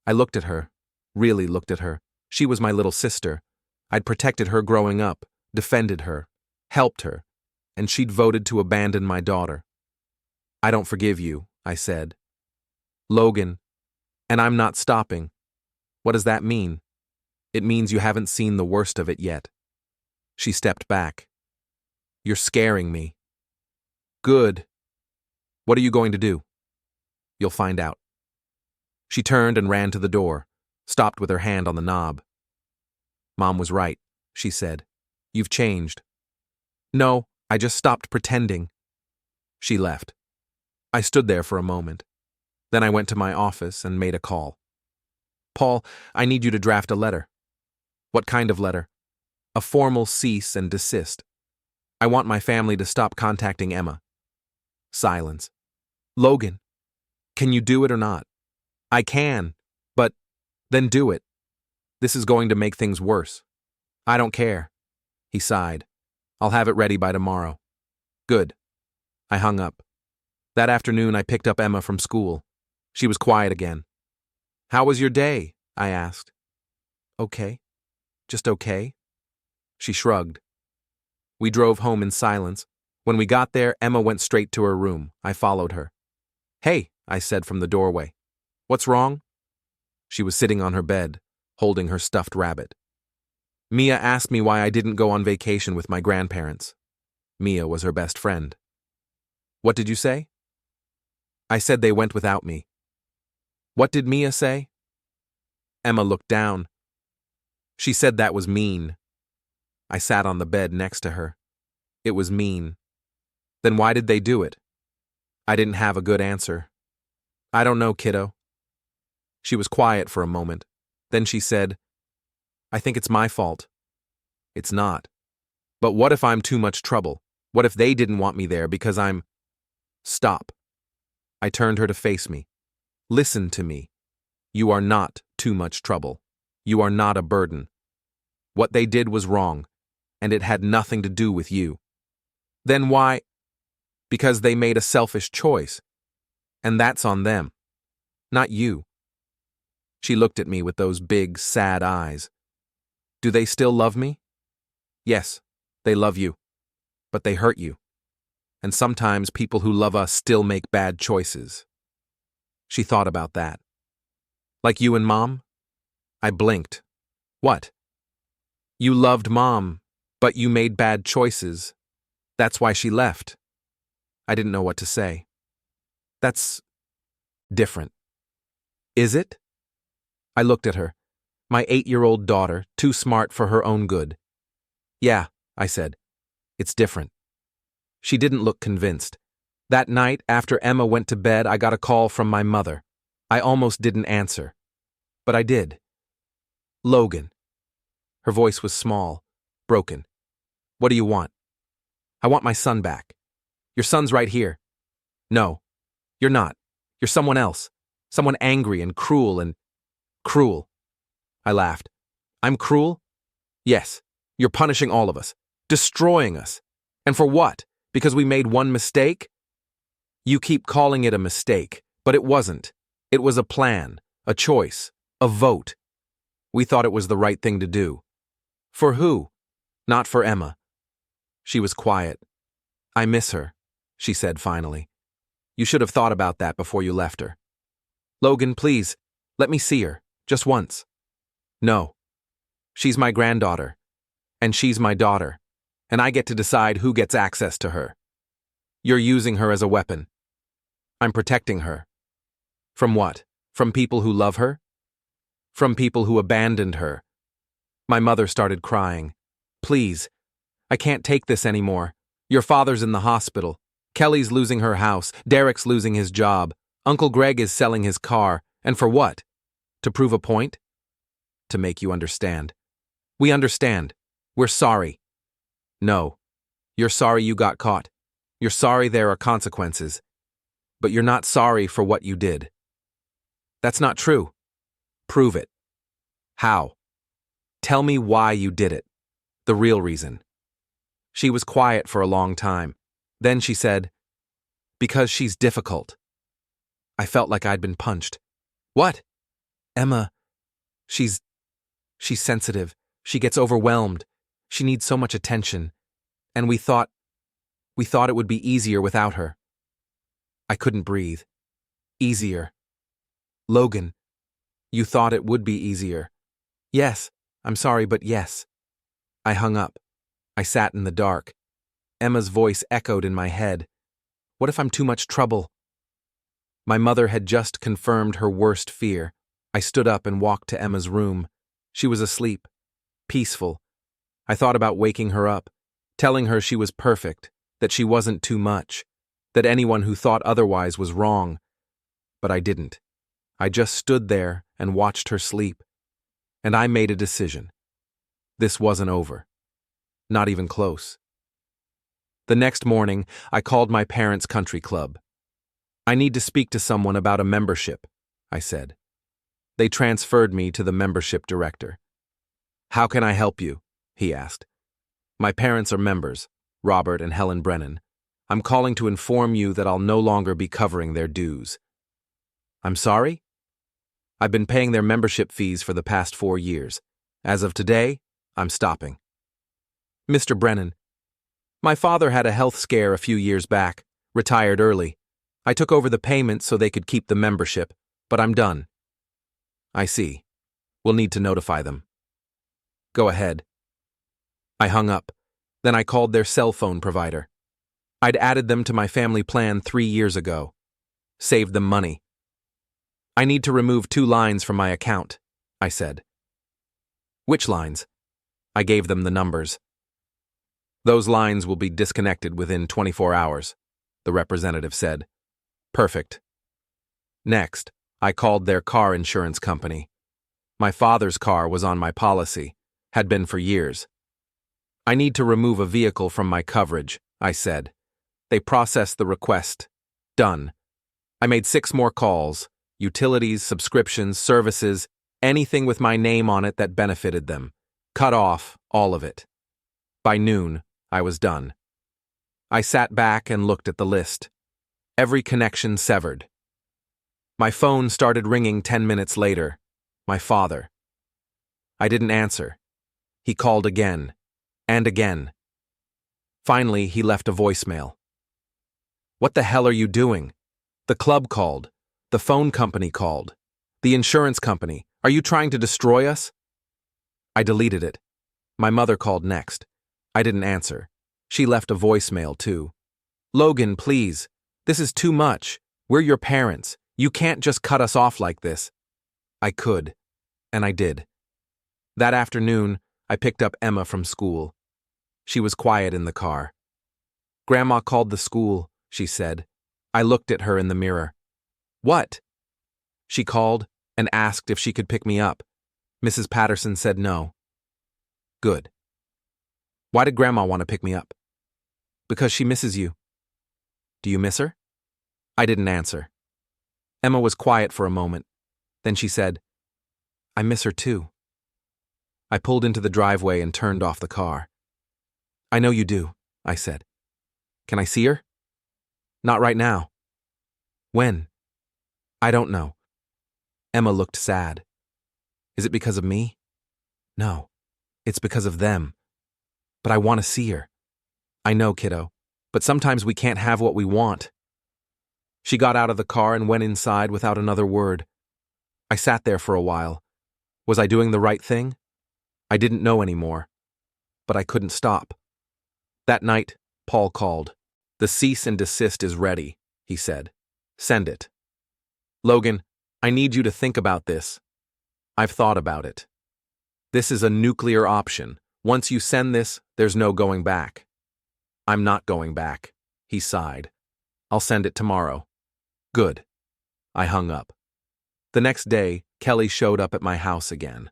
I looked at her, really looked at her. She was my little sister. I'd protected her growing up, defended her, helped her, and she'd voted to abandon my daughter. I don't forgive you, I said. Logan, and I'm not stopping. What does that mean? It means you haven't seen the worst of it yet. She stepped back. You're scaring me. Good. What are you going to do? You'll find out. She turned and ran to the door, stopped with her hand on the knob. "Mom was right," she said. "You've changed." "No, I just stopped pretending." She left. I stood there for a moment. Then I went to my office and made a call. "Paul, I need you to draft a letter." "What kind of letter?" "A formal cease and desist. I want my family to stop contacting Emma." Silence. "Logan, can you do it or not?" "I can, but then do it. This is going to make things worse." "I don't care." He sighed. "I'll have it ready by tomorrow." "Good." I hung up. That afternoon, I picked up Emma from school. She was quiet again. "How was your day?" I asked. "Okay. Just okay." She shrugged. We drove home in silence. When we got there, Emma went straight to her room. I followed her. "Hey," I said from the doorway. "What's wrong?" She was sitting on her bed, holding her stuffed rabbit. "Mia asked me why I didn't go on vacation with my grandparents." Mia was her best friend. "What did you say?" "I said they went without me." "What did Mia say?" Emma looked down. "She said that was mean." I sat on the bed next to her. "It was mean." "Then why did they do it?" I didn't have a good answer. "I don't know, kiddo." She was quiet for a moment. Then she said, "I think it's my fault." "It's not." "But what if I'm too much trouble? What if they didn't want me there because I'm—" "Stop." I turned her to face me. "Listen to me. You are not too much trouble. You are not a burden. What they did was wrong, and it had nothing to do with you." "Then why?" "Because they made a selfish choice. And that's on them. Not you." She looked at me with those big, sad eyes. "Do they still love me?" "Yes, they love you. But they hurt you. And sometimes people who love us still make bad choices." She thought about that. "Like you and Mom?" I blinked. "What?" "You loved Mom, but you made bad choices. That's why she left." I didn't know what to say. "That's different." "Is it?" I looked at her. My 8-year-old daughter, too smart for her own good. "Yeah," I said. "It's different." She didn't look convinced. That night, after Emma went to bed, I got a call from my mother. I almost didn't answer. But I did. "Logan." Her voice was small, broken. "What do you want?" "I want my son back." "Your son's right here." "No, you're not. You're someone else. Someone angry and cruel and—" "Cruel." I laughed. "I'm cruel?" "Yes. You're punishing all of us. Destroying us. And for what? Because we made one mistake?" "You keep calling it a mistake, but it wasn't. It was a plan, a choice, a vote. We thought it was the right thing to do." "For who?" "Not for Emma." She was quiet. "I miss her," she said finally. "You should have thought about that before you left her." "Logan, please, let me see her, just once." "No. She's my granddaughter, and she's my daughter, and I get to decide who gets access to her. You're using her as a weapon." "I'm protecting her." "From what? From people who love her?" "From people who abandoned her." My mother started crying. "Please, I can't take this anymore. Your father's in the hospital. Kelly's losing her house. Derek's losing his job. Uncle Greg is selling his car. And for what? To prove a point?" "To make you understand." "We understand. We're sorry." "No. You're sorry you got caught. You're sorry there are consequences. But you're not sorry for what you did." "That's not true." "Prove it." "How?" "Tell me why you did it. The real reason." She was quiet for a long time. Then she said, "Because she's difficult." I felt like I'd been punched. "What?" "Emma, she's sensitive. She gets overwhelmed. She needs so much attention. And we thought it would be easier without her." I couldn't breathe. "Easier." "Logan, you thought it would be easier." "Yes, I'm sorry, but yes." I hung up. I sat in the dark. Emma's voice echoed in my head. "What if I'm too much trouble?" My mother had just confirmed her worst fear. I stood up and walked to Emma's room. She was asleep, peaceful. I thought about waking her up, telling her she was perfect, that she wasn't too much, that anyone who thought otherwise was wrong. But I didn't. I just stood there and watched her sleep. And I made a decision. This wasn't over. Not even close. The next morning, I called my parents' country club. I need to speak to someone about a membership, I said. They transferred me to the membership director. How can I help you? He asked. My parents are members, Robert and Helen Brennan. I'm calling to inform you that I'll no longer be covering their dues. I'm sorry? I've been paying their membership fees for the past 4 years. As of today, I'm stopping. Mr. Brennan, my father had a health scare a few years back, retired early. I took over the payments so they could keep the membership, but I'm done. I see. We'll need to notify them. Go ahead. I hung up. Then I called their cell phone provider. I'd added them to my family plan 3 years ago. Saved them money. I need to remove 2 lines from my account, I said. Which lines? I gave them the numbers. Those lines will be disconnected within 24 hours, the representative said. Perfect. Next, I called their car insurance company. My father's car was on my policy, had been for years. I need to remove a vehicle from my coverage, I said. They processed the request. Done. I made 6 more calls. Utilities, subscriptions, services, anything with my name on it that benefited them. Cut off all of it. By noon, I was done. I sat back and looked at the list. Every connection severed. My phone started ringing 10 minutes later. My father. I didn't answer. He called again, and again. Finally, he left a voicemail. What the hell are you doing? The club called. The phone company called. The insurance company. Are you trying to destroy us? I deleted it. My mother called next. I didn't answer. She left a voicemail, too. Logan, please. This is too much. We're your parents. You can't just cut us off like this. I could, and I did. That afternoon, I picked up Emma from school. She was quiet in the car. Grandma called the school, she said. I looked at her in the mirror. What? She called and asked if she could pick me up. Mrs. Patterson said no. Good. Why did Grandma want to pick me up? Because she misses you. Do you miss her? I didn't answer. Emma was quiet for a moment. Then she said, I miss her too. I pulled into the driveway and turned off the car. I know you do, I said. Can I see her? Not right now. When? I don't know. Emma looked sad. Is it because of me? No, it's because of them. But I want to see her. I know, kiddo, but sometimes we can't have what we want. She got out of the car and went inside without another word. I sat there for a while. Was I doing the right thing? I didn't know anymore. But I couldn't stop. That night, Paul called. The cease and desist is ready, he said. Send it. Logan, I need you to think about this. I've thought about it. This is a nuclear option. Once you send this, there's no going back. I'm not going back, he sighed. I'll send it tomorrow. Good. I hung up. The next day, Kelly showed up at my house again.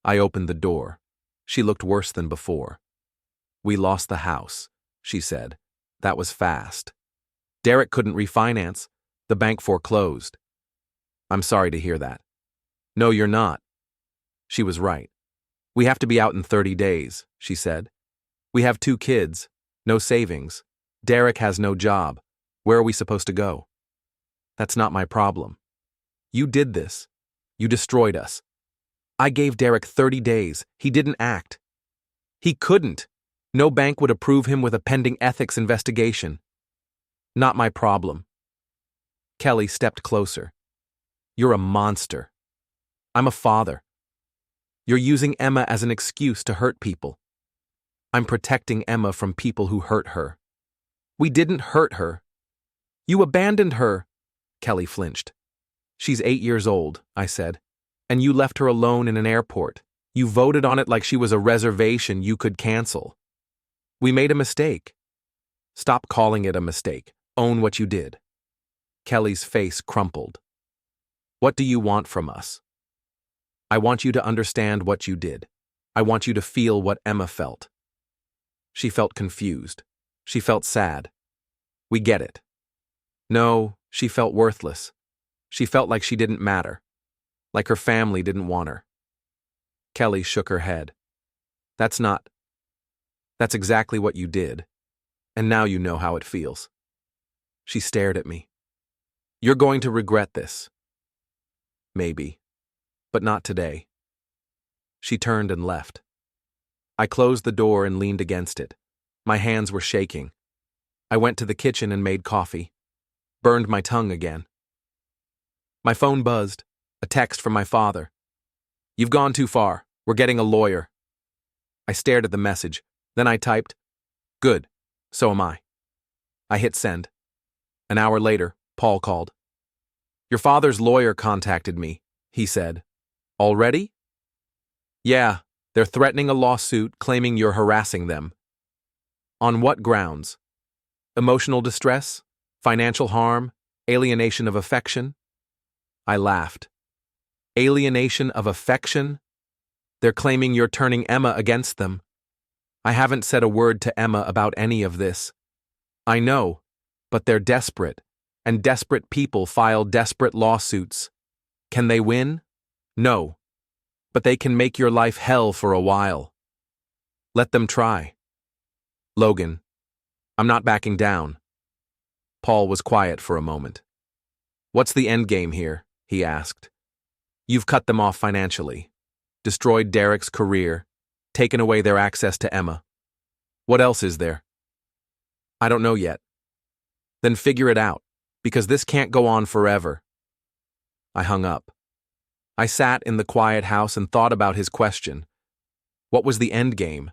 I opened the door. She looked worse than before. We lost the house, she said. That was fast. Derek couldn't refinance. The bank foreclosed. I'm sorry to hear that. No, you're not. She was right. We have to be out in 30 days, she said. We have 2 kids, no savings. Derek has no job. Where are we supposed to go? That's not my problem. You did this. You destroyed us. I gave Derek 30 days. He didn't act. He couldn't. No bank would approve him with a pending ethics investigation. Not my problem. Kelly stepped closer. You're a monster. I'm a father. You're using Emma as an excuse to hurt people. I'm protecting Emma from people who hurt her. We didn't hurt her. You abandoned her. Kelly flinched. She's 8 years old, I said. And you left her alone in an airport. You voted on it like she was a reservation you could cancel. We made a mistake. Stop calling it a mistake. Own what you did. Kelly's face crumpled. What do you want from us? I want you to understand what you did. I want you to feel what Emma felt. She felt confused. She felt sad. We get it. No, she felt worthless. She felt like she didn't matter. Like her family didn't want her. Kelly shook her head. That's exactly what you did. And now you know how it feels. She stared at me. You're going to regret this. Maybe. But not today. She turned and left. I closed the door and leaned against it. My hands were shaking. I went to the kitchen and made coffee. Burned my tongue again. My phone buzzed. A text from my father. You've gone too far. We're getting a lawyer. I stared at the message. Then I typed, Good. So am I. I hit send. An hour later, Paul called. Your father's lawyer contacted me, he said. Already? Yeah, they're threatening a lawsuit claiming you're harassing them. On what grounds? Emotional distress? Financial harm? Alienation of affection? I laughed. Alienation of affection? They're claiming you're turning Emma against them. I haven't said a word to Emma about any of this. I know, but they're desperate, and desperate people file desperate lawsuits. Can they win? No. But they can make your life hell for a while. Let them try. Logan, I'm not backing down. Paul was quiet for a moment. What's the end game here? He asked. You've cut them off financially, destroyed Derek's career, taken away their access to Emma. What else is there? I don't know yet. Then figure it out, because this can't go on forever. I hung up. I sat in the quiet house and thought about his question. What was the end game?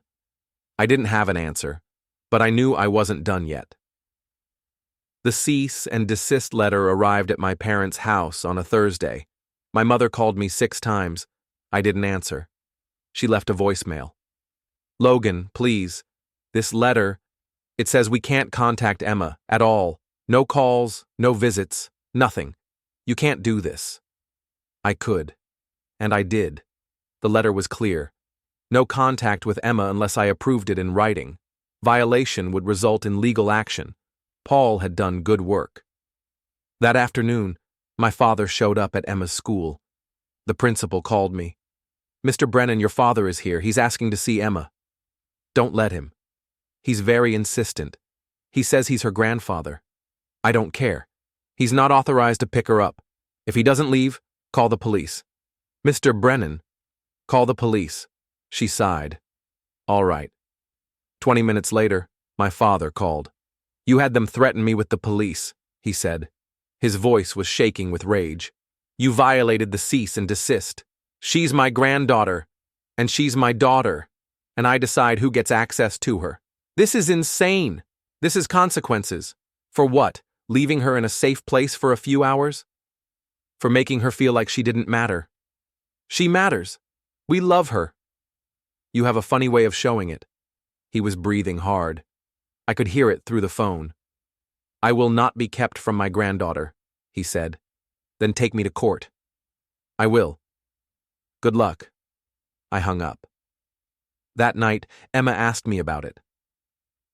I didn't have an answer, but I knew I wasn't done yet. The cease and desist letter arrived at my parents' house on a Thursday. My mother called me 6 times. I didn't answer. She left a voicemail. Logan, please. This letter, it says we can't contact Emma at all. No calls, no visits, nothing. You can't do this. I could. And I did. The letter was clear. No contact with Emma unless I approved it in writing. Violation would result in legal action. Paul had done good work. That afternoon, my father showed up at Emma's school. The principal called me. Mr. Brennan, your father is here. He's asking to see Emma. Don't let him. He's very insistent. He says he's her grandfather. I don't care. He's not authorized to pick her up. If he doesn't leave, call the police. Mr. Brennan, call the police. She sighed. All right. 20 minutes later, my father called. You had them threaten me with the police, he said. His voice was shaking with rage. You violated the cease and desist. She's my granddaughter, and she's my daughter, and I decide who gets access to her. This is insane. This is consequences. For what? Leaving her in a safe place for a few hours? For making her feel like she didn't matter. She matters. We love her. You have a funny way of showing it. He was breathing hard. I could hear it through the phone. I will not be kept from my granddaughter, he said. Then take me to court. I will. Good luck. I hung up. That night, Emma asked me about it.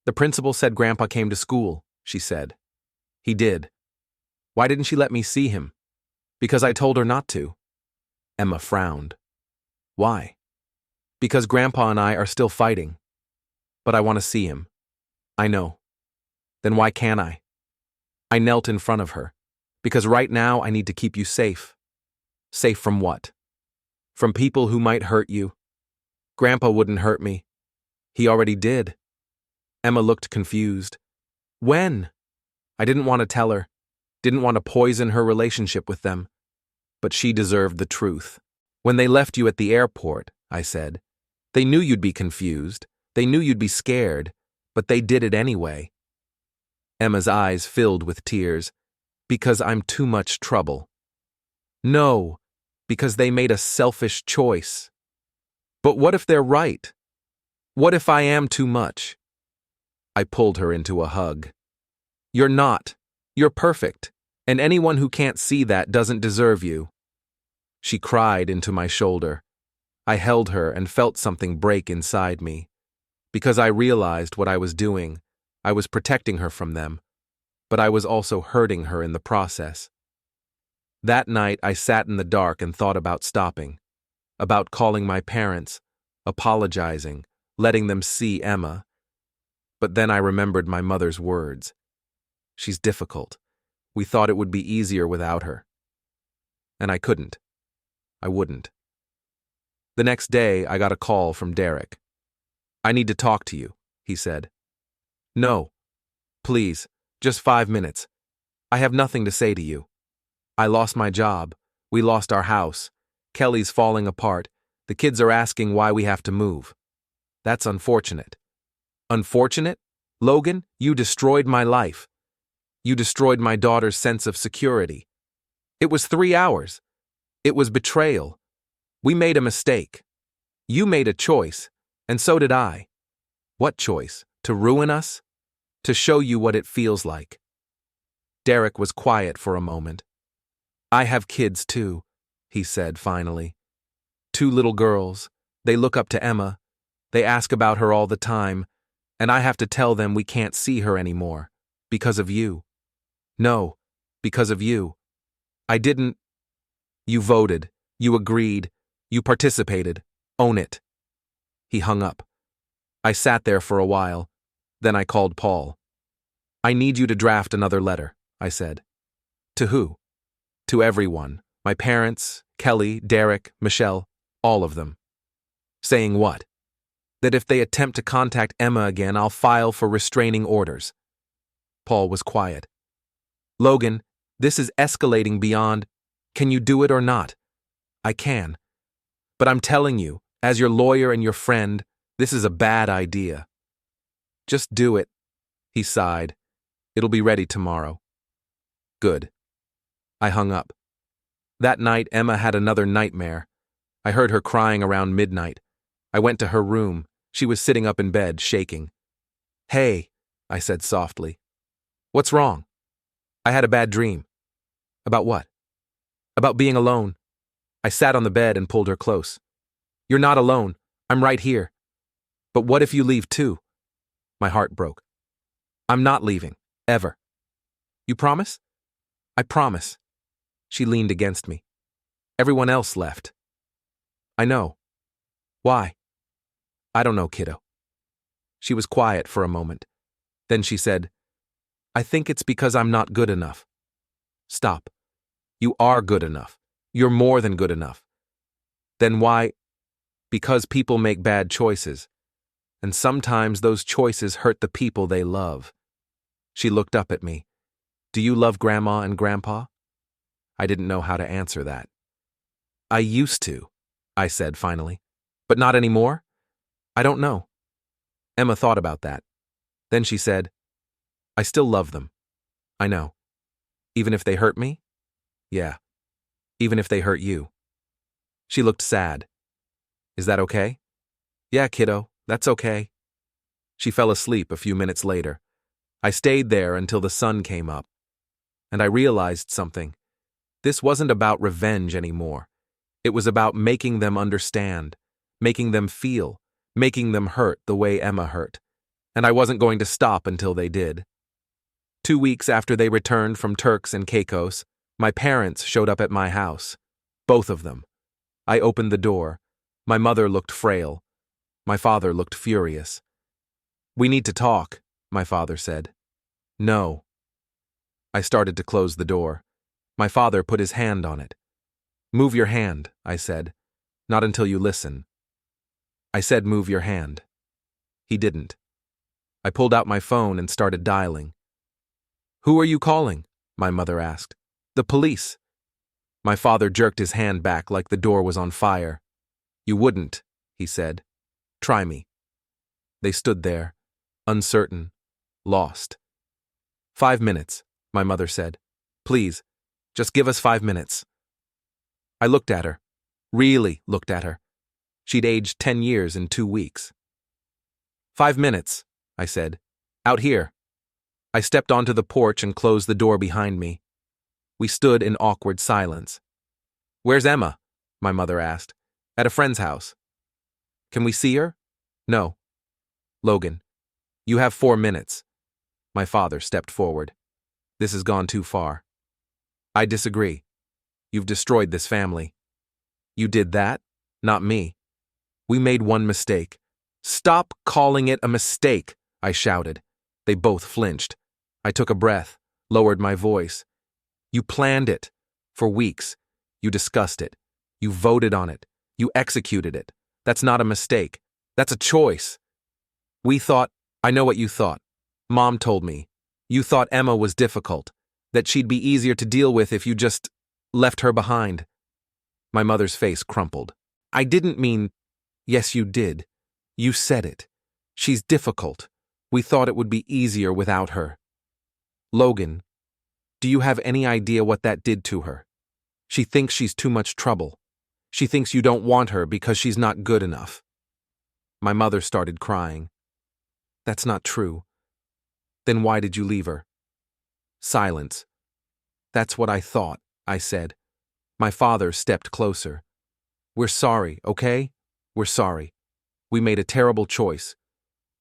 The principal said Grandpa came to school, she said. He did. Why didn't she let me see him? Because I told her not to. Emma frowned. Why? Because Grandpa and I are still fighting. But I want to see him. I know. Then why can't I? I knelt in front of her. Because right now I need to keep you safe. Safe from what? From people who might hurt you. Grandpa wouldn't hurt me. He already did. Emma looked confused. When? I didn't want to tell her. Didn't want to poison her relationship with them. But she deserved the truth. When they left you at the airport, I said. They knew you'd be confused. They knew you'd be scared. But they did it anyway. Emma's eyes filled with tears. Because I'm too much trouble. No, because they made a selfish choice. But what if they're right? What if I am too much? I pulled her into a hug. You're not. You're perfect. And anyone who can't see that doesn't deserve you. She cried into my shoulder. I held her and felt something break inside me. Because I realized what I was doing, I was protecting her from them, but I was also hurting her in the process. That night, I sat in the dark and thought about stopping, about calling my parents, apologizing, letting them see Emma. But then I remembered my mother's words. She's difficult. We thought it would be easier without her. And I couldn't. I wouldn't. The next day, I got a call from Derek. I need to talk to you, he said. No. Please, just 5 minutes. I have nothing to say to you. I lost my job. We lost our house. Kelly's falling apart. The kids are asking why we have to move. That's unfortunate. Unfortunate? Logan, you destroyed my life. You destroyed my daughter's sense of security. It was 3 hours. It was betrayal. We made a mistake. You made a choice, and so did I. What choice? To ruin us? To show you what it feels like. Derek was quiet for a moment. I have kids too, he said finally. 2 little girls. They look up to Emma. They ask about her all the time, and I have to tell them we can't see her anymore. Because of you. No, because of you. I didn't. You voted. You agreed. You participated. Own it. He hung up. I sat there for a while. Then I called Paul. I need you to draft another letter, I said. To who? To everyone. My parents, Kelly, Derek, Michelle, all of them. Saying what? That if they attempt to contact Emma again, I'll file for restraining orders. Paul was quiet. Logan, this is escalating beyond. Can you do it or not? I can. But I'm telling you, as your lawyer and your friend, this is a bad idea. Just do it, he sighed. It'll be ready tomorrow. Good. I hung up. That night, Emma had another nightmare. I heard her crying around midnight. I went to her room. She was sitting up in bed, shaking. Hey, I said softly. What's wrong? I had a bad dream. About what? About being alone. I sat on the bed and pulled her close. You're not alone. I'm right here. But what if you leave too? My heart broke. I'm not leaving. Ever. You promise? I promise. She leaned against me. Everyone else left. I know. Why? I don't know, kiddo. She was quiet for a moment. Then she said, I think it's because I'm not good enough. Stop. You are good enough. You're more than good enough. Then why? Because people make bad choices. And sometimes those choices hurt the people they love. She looked up at me. Do you love Grandma and Grandpa? I didn't know how to answer that. I used to, I said finally. But not anymore? I don't know. Emma thought about that. Then she said, I still love them. I know. Even if they hurt me? Yeah. Even if they hurt you. She looked sad. Is that okay? Yeah, kiddo, that's okay. She fell asleep a few minutes later. I stayed there until the sun came up. And I realized something. This wasn't about revenge anymore. It was about making them understand, making them feel, making them hurt the way Emma hurt. And I wasn't going to stop until they did. 2 weeks after they returned from Turks and Caicos, my parents showed up at my house. Both of them. I opened the door. My mother looked frail. My father looked furious. We need to talk, my father said. No. I started to close the door. My father put his hand on it. Move your hand, I said. Not until you listen. I said move your hand. He didn't. I pulled out my phone and started dialing. Who are you calling? My mother asked. The police. My father jerked his hand back like the door was on fire. You wouldn't, he said. Try me. They stood there, uncertain, lost. 5 minutes, my mother said. Please, just give us 5 minutes. I looked at her. Really looked at her. She'd aged 10 years in 2 weeks. 5 minutes, I said. Out here. I stepped onto the porch and closed the door behind me. We stood in awkward silence. Where's Emma? My mother asked. At a friend's house. Can we see her? No. Logan, you have 4 minutes. My father stepped forward. This has gone too far. I disagree. You've destroyed this family. You did that, not me. We made one mistake. Stop calling it a mistake, I shouted. They both flinched. I took a breath, lowered my voice. You planned it. For weeks. You discussed it. You voted on it. You executed it. That's not a mistake. That's a choice. We thought, I know what you thought. Mom told me. You thought Emma was difficult, that she'd be easier to deal with if you just left her behind. My mother's face crumpled. I didn't mean, yes, you did. You said it. She's difficult. We thought it would be easier without her. Logan, do you have any idea what that did to her? She thinks she's too much trouble. She thinks you don't want her because she's not good enough. My mother started crying. That's not true. Then why did you leave her? Silence. That's what I thought, I said. My father stepped closer. We're sorry, okay? We're sorry. We made a terrible choice.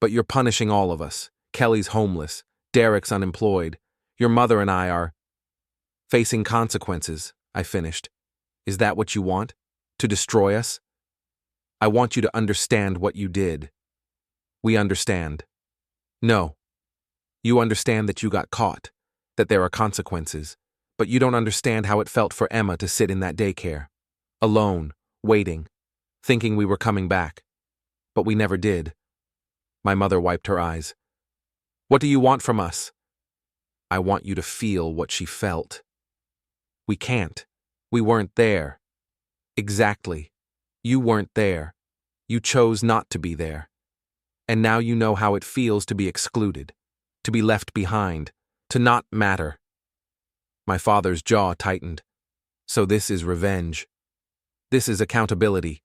But you're punishing all of us. Kelly's homeless. Derek's unemployed. Your mother and I are facing consequences, I finished. Is that what you want? To destroy us? I want you to understand what you did. We understand. No. You understand that you got caught, that there are consequences, but you don't understand how it felt for Emma to sit in that daycare, alone, waiting, thinking we were coming back. But we never did. My mother wiped her eyes. What do you want from us? I want you to feel what she felt. We can't. We weren't there. Exactly. You weren't there. You chose not to be there. And now you know how it feels to be excluded, to be left behind, to not matter. My father's jaw tightened. So this is revenge. This is accountability.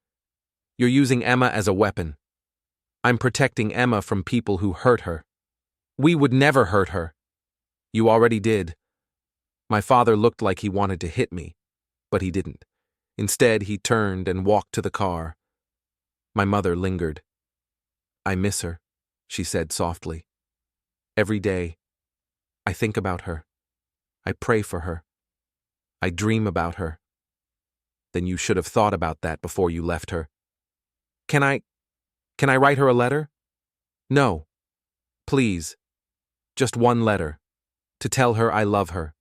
You're using Emma as a weapon. I'm protecting Emma from people who hurt her. We would never hurt her. You already did. My father looked like he wanted to hit me, but he didn't. Instead, he turned and walked to the car. My mother lingered. I miss her, she said softly. Every day, I think about her. I pray for her. I dream about her. Then you should have thought about that before you left her. Can I write her a letter? No. Please. Just one letter. To tell her I love her.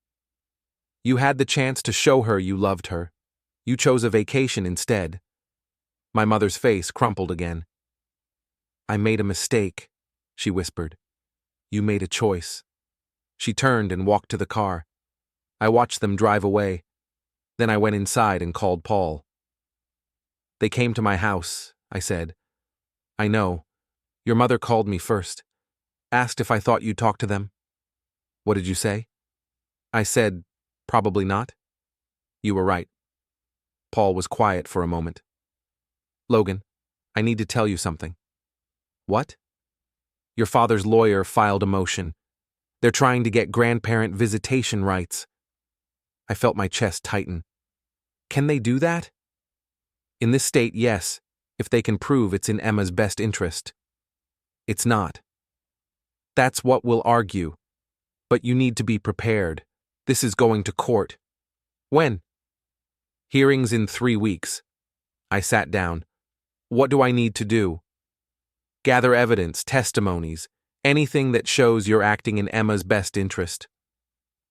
You had the chance to show her you loved her. You chose a vacation instead. My mother's face crumpled again. I made a mistake, she whispered. You made a choice. She turned and walked to the car. I watched them drive away. Then I went inside and called Paul. They came to my house, I said. I know. Your mother called me first. Asked if I thought you'd talk to them. What did you say? I said, probably not. You were right. Paul was quiet for a moment. Logan, I need to tell you something. What? Your father's lawyer filed a motion. They're trying to get grandparent visitation rights. I felt my chest tighten. Can they do that? In this state, yes, if they can prove it's in Emma's best interest. It's not. That's what we'll argue. But you need to be prepared. This is going to court. When? Hearings in 3 weeks. I sat down. What do I need to do? Gather evidence, testimonies, anything that shows you're acting in Emma's best interest.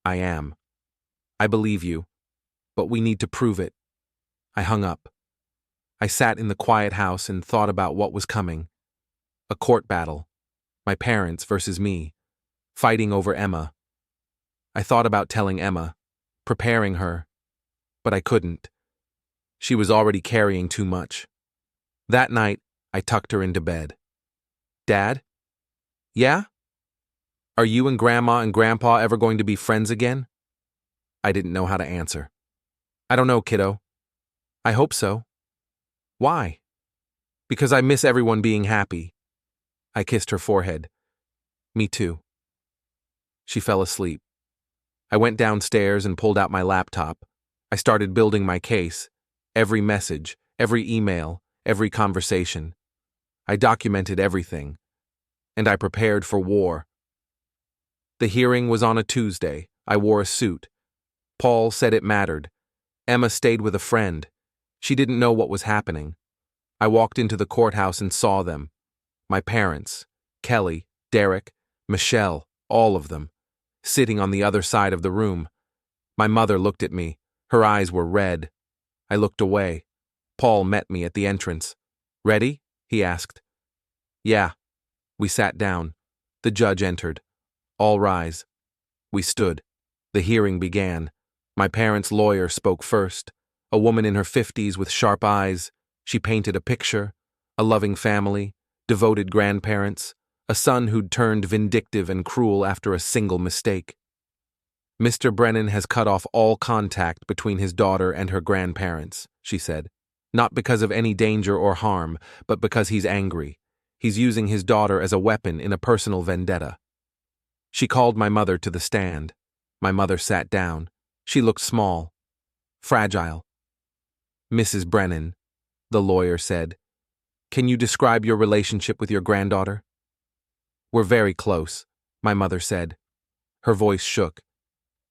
I am. I believe you. But we need to prove it. I hung up. I sat in the quiet house and thought about what was coming. A court battle. My parents versus me. Fighting over Emma. I thought about telling Emma, preparing her, but I couldn't. She was already carrying too much. That night, I tucked her into bed. Dad? Yeah? Are you and Grandma and Grandpa ever going to be friends again? I didn't know how to answer. I don't know, kiddo. I hope so. Why? Because I miss everyone being happy. I kissed her forehead. Me too. She fell asleep. I went downstairs and pulled out my laptop. I started building my case. Every message, every email, every conversation. I documented everything. And I prepared for war. The hearing was on a Tuesday. I wore a suit. Paul said it mattered. Emma stayed with a friend. She didn't know what was happening. I walked into the courthouse and saw them. My parents, Kelly, Derek, Michelle, all of them, sitting on the other side of the room. My mother looked at me. Her eyes were red. I looked away. Paul met me at the entrance. Ready? He asked. Yeah. We sat down. The judge entered. All rise. We stood. The hearing began. My parents' lawyer spoke first. A woman in her 50s with sharp eyes. She painted a picture. A loving family. Devoted grandparents. A son who'd turned vindictive and cruel after a single mistake. Mr. Brennan has cut off all contact between his daughter and her grandparents, she said. Not because of any danger or harm, but because he's angry. He's using his daughter as a weapon in a personal vendetta. She called my mother to the stand. My mother sat down. She looked small, fragile. Mrs. Brennan, the lawyer said, can you describe your relationship with your granddaughter? We're very close, my mother said. Her voice shook.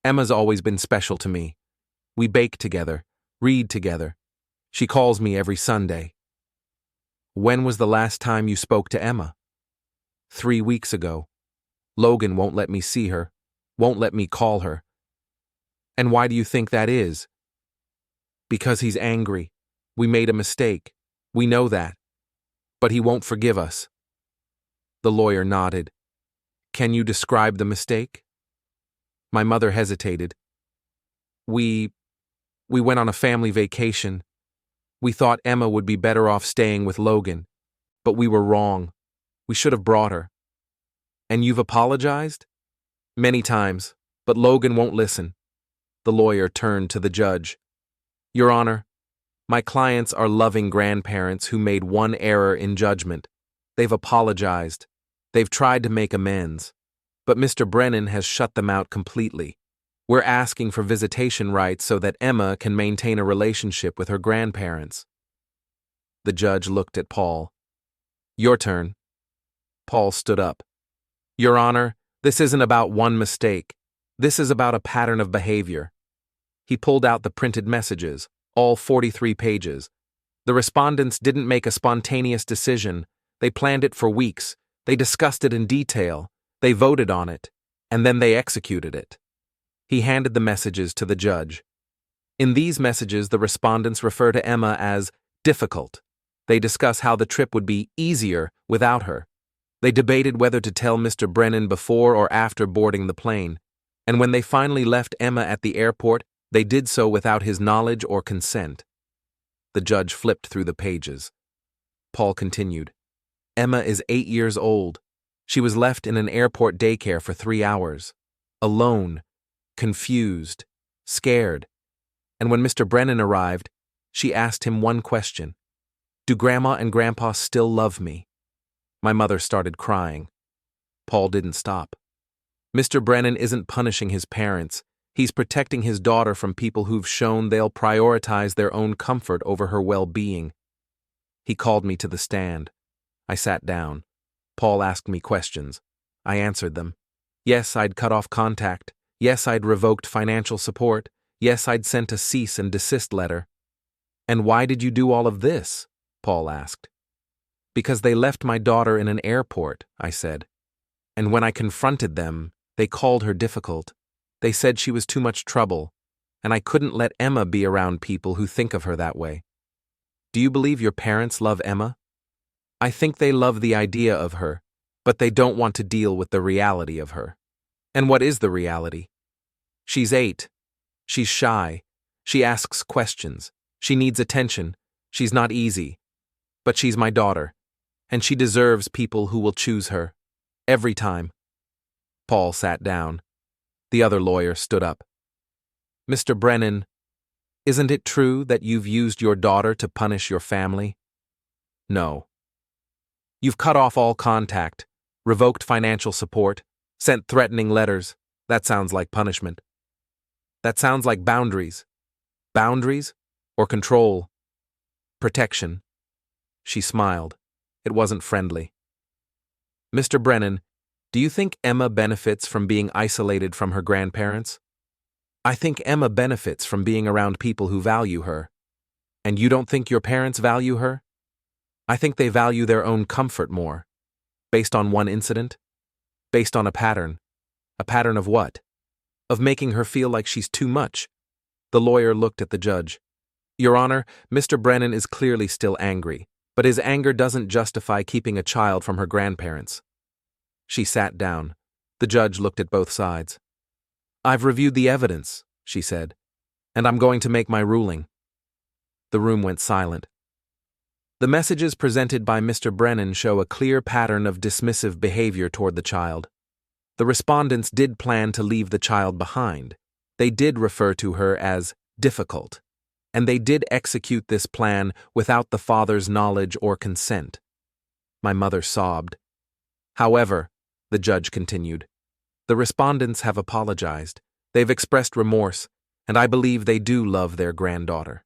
Emma's always been special to me. We bake together, read together. She calls me every Sunday. When was the last time you spoke to Emma? 3 weeks ago. Logan won't let me see her, won't let me call her. And why do you think that is? Because he's angry. We made a mistake. We know that. But he won't forgive us. The lawyer nodded. Can you describe the mistake? My mother hesitated. We went on a family vacation. We thought Emma would be better off staying with Logan. But we were wrong. We should have brought her. And you've apologized? Many times, but Logan won't listen. The lawyer turned to the judge. Your Honor, my clients are loving grandparents who made one error in judgment. They've apologized. They've tried to make amends. But Mr. Brennan has shut them out completely. We're asking for visitation rights so that Emma can maintain a relationship with her grandparents. The judge looked at Paul. Your turn. Paul stood up. Your Honor, this isn't about one mistake. This is about a pattern of behavior. He pulled out the printed messages, all 43 pages. The respondents didn't make a spontaneous decision. They planned it for weeks. They discussed it in detail. They voted on it. And then they executed it. He handed the messages to the judge. In these messages, the respondents refer to Emma as difficult. They discuss how the trip would be easier without her. They debated whether to tell Mr. Brennan before or after boarding the plane. And when they finally left Emma at the airport, they did so without his knowledge or consent. The judge flipped through the pages. Paul continued. Emma is 8 years old. She was left in an airport daycare for 3 hours. Alone, confused, scared. And when Mr. Brennan arrived, she asked him one question. Do Grandma and Grandpa still love me? My mother started crying. Paul didn't stop. Mr. Brennan isn't punishing his parents. He's protecting his daughter from people who've shown they'll prioritize their own comfort over her well-being. He called me to the stand. I sat down. Paul asked me questions. I answered them. Yes, I'd cut off contact. Yes, I'd revoked financial support. Yes, I'd sent a cease and desist letter. And why did you do all of this? Paul asked. Because they left my daughter in an airport, I said. And when I confronted them, they called her difficult. They said she was too much trouble, and I couldn't let Emma be around people who think of her that way. Do you believe your parents love Emma? I think they love the idea of her, but they don't want to deal with the reality of her. And what is the reality? She's 8. She's shy. She asks questions. She needs attention. She's not easy. But she's my daughter, and she deserves people who will choose her. Every time. Paul sat down. The other lawyer stood up. Mr. Brennan, isn't it true that you've used your daughter to punish your family? No. You've cut off all contact, revoked financial support, sent threatening letters. That sounds like punishment. That sounds like boundaries. Boundaries or control? Protection. She smiled. It wasn't friendly. Mr. Brennan, do you think Emma benefits from being isolated from her grandparents? I think Emma benefits from being around people who value her. And you don't think your parents value her? I think they value their own comfort more. Based on one incident? Based on a pattern. A pattern of what? Of making her feel like she's too much. The lawyer looked at the judge. Your Honor, Mr. Brennan is clearly still angry, but his anger doesn't justify keeping a child from her grandparents. She sat down. The judge looked at both sides. I've reviewed the evidence, she said, and I'm going to make my ruling. The room went silent. The messages presented by Mr. Brennan show a clear pattern of dismissive behavior toward the child. The respondents did plan to leave the child behind. They did refer to her as difficult, and they did execute this plan without the father's knowledge or consent. My mother sobbed. However, the judge continued, the respondents have apologized. They've expressed remorse, and I believe they do love their granddaughter.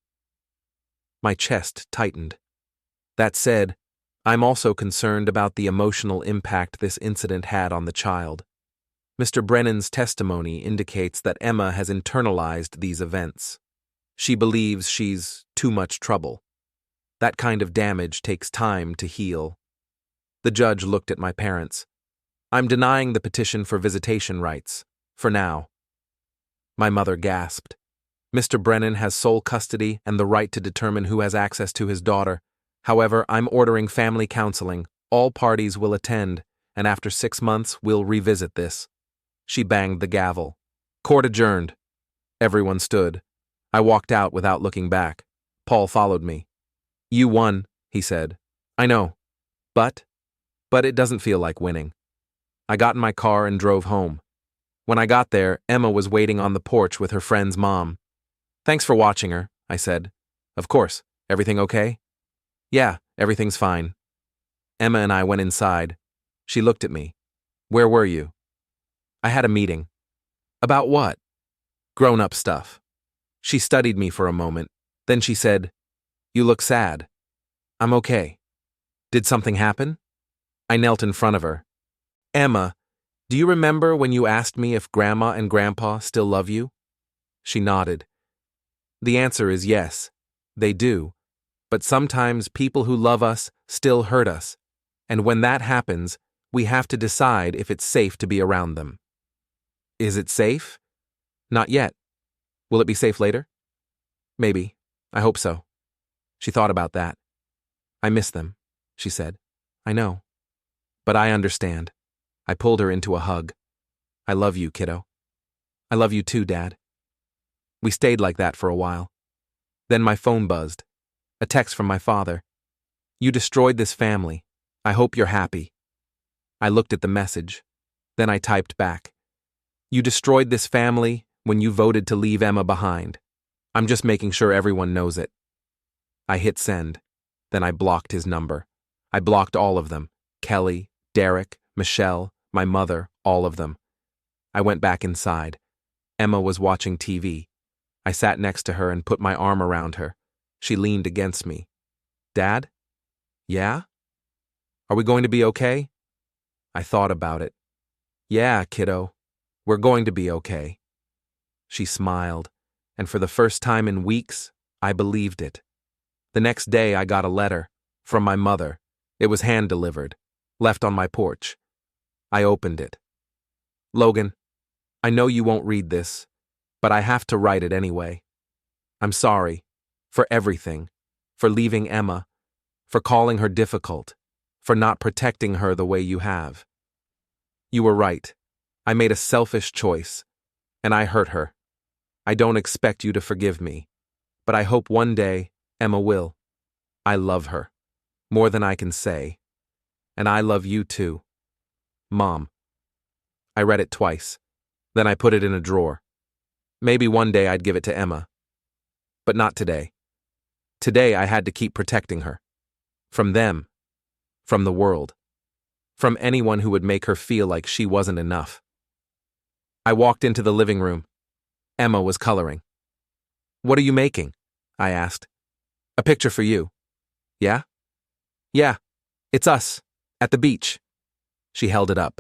My chest tightened. That said, I'm also concerned about the emotional impact this incident had on the child. Mr. Brennan's testimony indicates that Emma has internalized these events. She believes she's too much trouble. That kind of damage takes time to heal. The judge looked at my parents. I'm denying the petition for visitation rights, for now. My mother gasped. Mr. Brennan has sole custody and the right to determine who has access to his daughter. However, I'm ordering family counseling. All parties will attend, and after 6 months, we'll revisit this. She banged the gavel. Court adjourned. Everyone stood. I walked out without looking back. Paul followed me. You won, he said. I know. But it doesn't feel like winning. I got in my car and drove home. When I got there, Emma was waiting on the porch with her friend's mom. Thanks for watching her, I said. Of course. Everything okay? Yeah, everything's fine. Emma and I went inside. She looked at me. Where were you? I had a meeting. About what? Grown-up stuff. She studied me for a moment. Then she said, You look sad. I'm okay. Did something happen? I knelt in front of her. Emma, do you remember when you asked me if Grandma and Grandpa still love you? She nodded. The answer is yes, they do. But sometimes people who love us still hurt us. And when that happens, we have to decide if it's safe to be around them. Is it safe? Not yet. Will it be safe later? Maybe. I hope so. She thought about that. I miss them, she said. I know. But I understand. I pulled her into a hug. I love you, kiddo. I love you too, Dad. We stayed like that for a while. Then my phone buzzed. A text from my father. You destroyed this family. I hope you're happy. I looked at the message. Then I typed back. You destroyed this family when you voted to leave Emma behind. I'm just making sure everyone knows it. I hit send. Then I blocked his number. I blocked all of them. Kelly, Derek, Michelle, my mother, all of them. I went back inside. Emma was watching TV. I sat next to her and put my arm around her. She leaned against me. Dad? Yeah? Are we going to be okay? I thought about it. Yeah, kiddo. We're going to be okay. She smiled, and for the first time in weeks, I believed it. The next day I got a letter from my mother. It was hand-delivered, left on my porch. I opened it. Logan, I know you won't read this, but I have to write it anyway. I'm sorry. For everything, for leaving Emma, for calling her difficult, for not protecting her the way you have. You were right. I made a selfish choice, and I hurt her. I don't expect you to forgive me, but I hope one day Emma will. I love her, more than I can say, and I love you too. Mom. I read it twice, then I put it in a drawer. Maybe one day I'd give it to Emma. But not today. Today I had to keep protecting her. From them. From the world. From anyone who would make her feel like she wasn't enough. I walked into the living room. Emma was coloring. "What are you making?" I asked. "A picture for you." "Yeah?" "Yeah. It's us. At the beach." She held it up.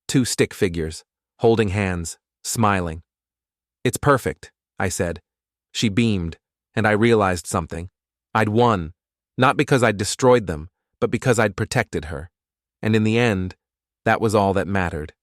2 stick figures, holding hands, smiling. "It's perfect," I said. She beamed, and I realized something. I'd won, not because I'd destroyed them, but because I'd protected her. And in the end, that was all that mattered.